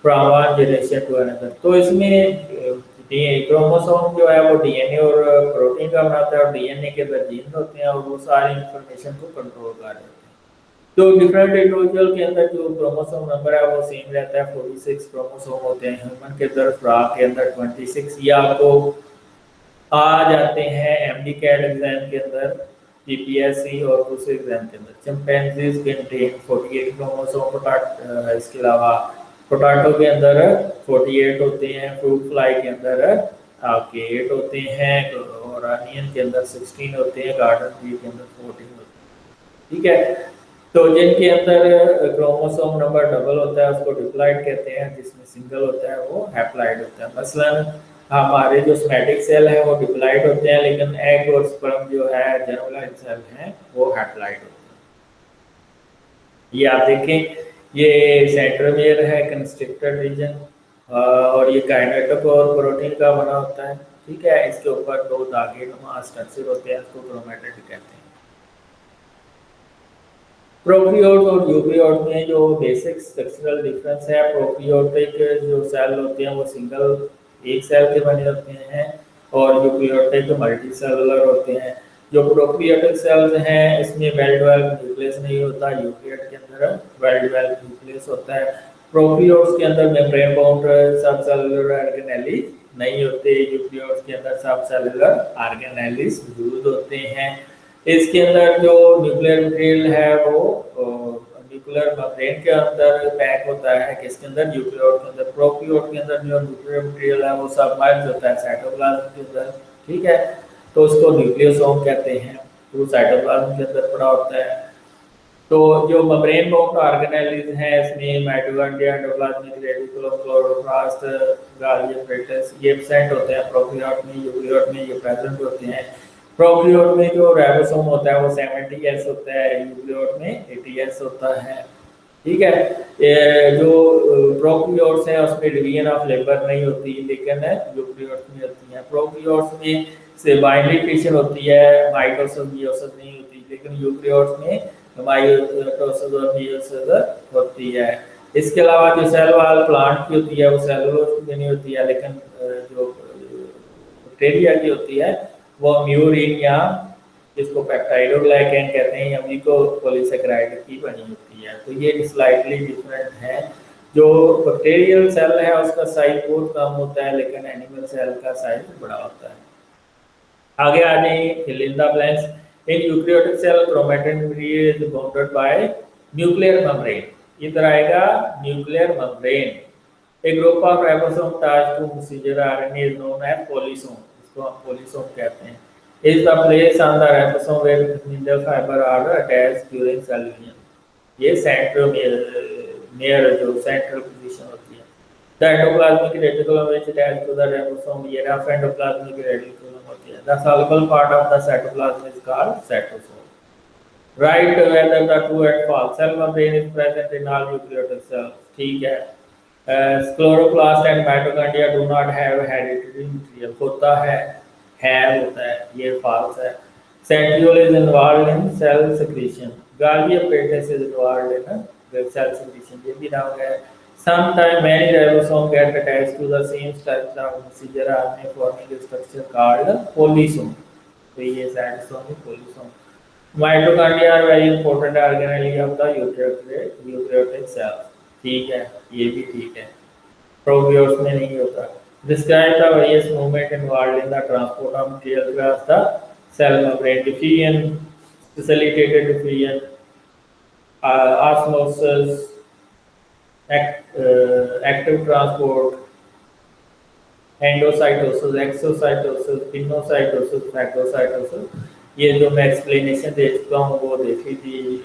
from one generation to another। तो इसमें क्रोमोसोम जो है वो डीएनए और प्रोटीन का बनाता है, और डीएनए के अंदर जीन होते हैं और वो सारी इंफॉर्मेशन को कंट्रोल कर रहे हैं। तो डिफरेंट इंडिविजुअल के अंदर जो क्रोमोसोम नंबर है वो सेम रहता है, 46 क्रोमोसोम होते हैं ह्यूमन के अंदर, फ्रॉग के अंदर 26। ये आपको आ जाते हैं एमडी कैट एग्जाम के अंदर, पीपीएससी और दूसरे एग्जाम के अंदर। चिंपैंजीज कंटेन 48 क्रोमोसोम, इसके अलावा पोटैटो के अंदर 48 होते हैं, फ्रूट फ्लाई के अंदर आपके 8 होते हैं, और अनियन के अंदर 16 होते हैं, गार्डन ट्री के अंदर 14 होते हैं। ठीक है, तो जिनके अंदर क्रोमोसोम नंबर डबल होता है उसको डिप्लॉइड कहते हैं, जिसमें सिंगल होता है वो हैप्लॉइड होता है। मसलन हमारे जो सोमैटिक सेल है वो डिप्लॉइड होते हैं, लेकिन एग और स्पर्म जो है जर्मलाइज्ड सेल हैं वो हैप्लॉइड होते हैं। ये आप देखें, ये सेंट्रोमियर है, कंस्ट्रिक्टर रीजन, और ये काइनेटिक और प्रोटीन का बना होता है। ठीक है, इसके ऊपर दो धागे नुमा स्ट्रक्चर होते हैं, इसको क्रोमैटिड कहते हैं। प्रोकैरियोट और यूकैरियोट में जो बेसिक स्ट्रक्चरल डिफरेंस है, प्रोकैरियोटिक जो सेल होते हैं वो सिंगल एक सेल के बने होते हैं, और यूकैरियोटिक मल्टी सेलुलर होते हैं। जो प्रोकैरियोटिक सेल्स हैं इसमें वेल डेवलप्ड न्यूक्लियस नहीं होता, यूकैरियोट के अंदर वेल डेवलप्ड न्यूक्लियस होता है। प्रोकैरियोट्स के अंदर मेम्ब्रेन बाउंड सब सेलुलर ऑर्गेनेली नहीं होते, यूकैरियोट्स के अंदर सब सेलुलर ऑर्गेनेलिस मौजूद होते हैं। इसके अंदर जो न्यूक्लियर मटेरियल है वो न्यूक्लियर मेम्ब्रेन के अंदर पैक होता है, किसके अंदर, न्यूक्लियोट के अंदर। प्रोकैरियोट के अंदर जो न्यूक्लियर मटेरियल है वो सबमर्ज होता है साइटोप्लाज्म के अंदर। ठीक है, तो उसको न्यूक्लियोसोम कहते हैं, वो साइटोप्लाज्म के अंदर पड़ा होता है। तो जो मेम्ब्रेन बाउंड ऑर्गेनेलिस हैं इसमें mitochondria, endoplasmic reticulum, chloroplast, Golgi apparatus ये एब्सेंट होते हैं प्रोकैरियोट में। यूकैरियोट में ये प्रेजेंट होते हैं। प्रोकैरियोट में जो राइबोसोम होता है वो 70S होता है, यूकैरियोट में 80S होता है। ठीक है, ये जो प्रोकैरियोट्स हैं उसमें डिवीजन ऑफ लेबर नहीं होती, लेकिन यूकैरियोट्स में होती है। प्रोकैरियोट्स में से बाइनरी फिशन होती है, माइटोसिस मियोसिस नहीं होती, लेकिन यूकैरियोट्स में माइटोसिस और मियोसिस होती है। इसके अलावा जो सेल वाल प्लांट की होती है वो सेलुलोज की नहीं होती है, लेकिन जो बैक्टीरिया की होती है वो म्यूरिन या जिसको पेप्टाइडोग्लाइकन कहते हैं या म्यूकोपॉलीसेकेराइड की बनी होती है। तो ये स्लाइटली डिफरेंट है। जो बैक्टीरियल सेल है उसका साइज बहुत कम होता है, लेकिन एनिमल सेल का साइज बड़ा होता है। आगे आ जाइए, fill in the blanks. In eukaryotic cell chromatin material is bounded by nuclear membrane. इधर आएगा nuclear membrane. A group of ribosome attached to messenger RNA is known as polysome, इसको हम पॉलीसोम कहते हैं। Is the place on the ribosome where mineral fibre are attached during cell union. ये centromere जो central position होती है। The endoplasmic reticulum which attach to the ribosome, ये rough endoplasmic reticulum होती है। The soluble part of the cytoplasm is called cytosol. Write whether the true and false. Cell membrane is present in all eukaryotic cells. ठीक है। Chloroplast and mitochondria do not have hereditary material, होता है होता है, ये false है। Centriole is involved in cell secretion, Golgi apparatus is involved in cell secretion, ये भी रॉन्ग है। Sometimes many ribosomes get attached to the same structure of messenger RNA forming a structure called polysome. तो ये साइटोसोम है, polysome. Mitochondria are very important organelle of the eukaryotic cells. ठीक है, ये भी ठीक है, प्रोकैरियोट्स में नहीं होता। Describe the various movement involved in the transport of material across the cell membrane. Diffusion, facilitated diffusion, osmosis, active transport, endocytosis, exocytosis, pinocytosis, phagocytosis. ये जो मैं एक्सप्लेनेशन दे चुका हूँ वो देख लीजिए।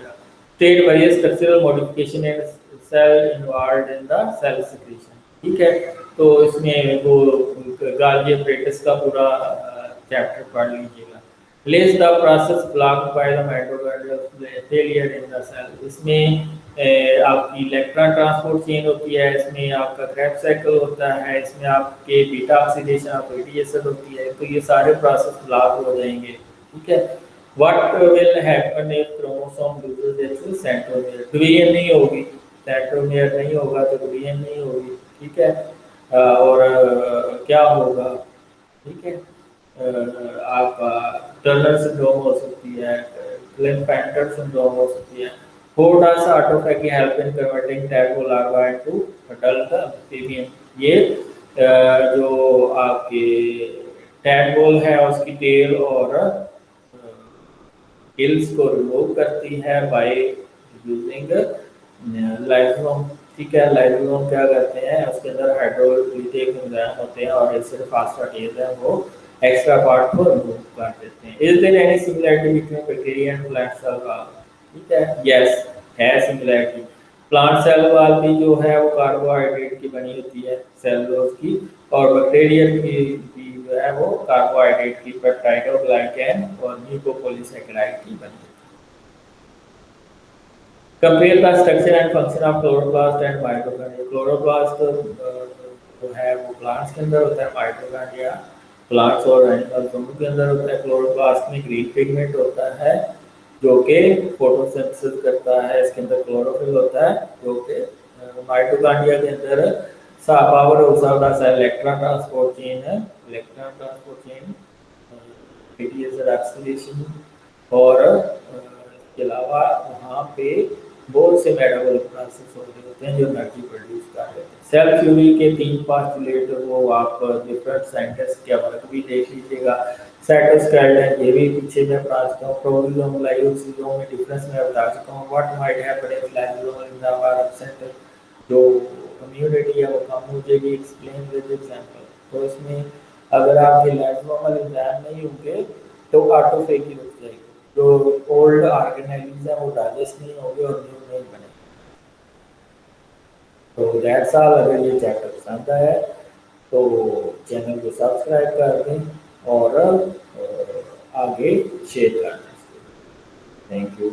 State various structural modification in cell involved in the cell secretion. ठीक है, तो इसमें वो गाल्गी एपैरेटस का पूरा चैप्टर पढ़ लीजिएगा। Less the process blocked by the mitochondrial failure in the cell. इसमें आपकी इलेक्ट्रॉन ट्रांसपोर्ट चेन होती है, इसमें आपका क्रेब्स साइकिल होता है, इसमें आपके beta oxidation of fatty acid होती है, तो ये सारे प्रोसेस ब्लॉक हो जाएंगे। ठीक है। What will happen if chromosome loses it's centromere? Division नहीं होगी, सेंट्रोमियर नहीं होगा तो डिवीजन नहीं होगी। ठीक है। और क्या होगा? ठीक है। आपका टर्नर सिंड्रोम हो सकती है, क्लेनफेल्टर सिंड्रोम हो सकती है। How does autophagy help in converting tadpole larva into adult amphibian? ये जो आपके टैडपोल है उसकी टेल और गिल्स को रिमूव करती है बाय यूजिंग लाइसोसोम। ठीक है। लाइसोसोम क्या करते हैं, उसके अंदर हाइड्रोलिटिक एंजाइम होते हैं और एसिड फास्फेटेज है, वो एक्स्ट्रा पार्ट को रिमूव कर देते हैं। Is there any similarity between bacteria and plant cell wall? ठीक है, यस है सिमिलरिटी। प्लांट सेल वॉल भी जो है वो कार्बोहाइड्रेट की बनी होती है, सेलुलोज की, और बैक्टीरियल की भी जो है वो कार्बोहाइड्रेट की, पेप्टाइडोग्लाइकैन और म्यूकोपॉलीसैकेराइड की बनी होती है। Compare the structure and function of chloroplast and mitochondria. Chloroplast जो है वो प्लांट्स के अंदर होता है, माइटोकॉन्ड्रिया प्लांट्स और एनिमल दोनों के अंदर होता है। क्लोरोप्लास्ट में ग्रीन पिगमेंट होता है जो कि फोटोसिंथेसिस करता है, इसके अंदर क्लोरोफिल होता है जो कि माइटोकॉन्ड्रिया के अंदर power of the electron transport chain है, electron transport chain, fatty acid oxidation, और इसके अलावा वहाँ पे बहुत से मेटाबॉलिक प्रोसेस होते हैं जो एनर्जी प्रोड्यूस कर देते हैं। सेल थ्योरी के 3 पोस्टुलेट वो आप डिफरेंट साइंटिस्ट के वर्क भी देख लीजिएगा। साइटोस्केलेटन ये भी पीछे मैं पढ़ा चुका हूँ। प्रोटीजोम लाइसोसोम में डिफरेंस मैं बता चुका हूँ। What might happen if lysosome in the are absent, जो इम्यूनिटी है वो कम हो जाएगी। Explain with example. तो इसमें अगर आपके लाइसोसोमल एंजाइम नहीं होंगे तो ऑटोफेगी रुक जाएगी, जो ओल्ड ऑर्गेनेलिज्म है वो डाइजेस्ट नहीं होंगे और न्यू नहीं बनेंगे। तो दैट्स ऑल। अगर ये चैप्टर पसंद आया तो चैनल को सब्सक्राइब कर दें और आगे शेयर कर दें। Thank you.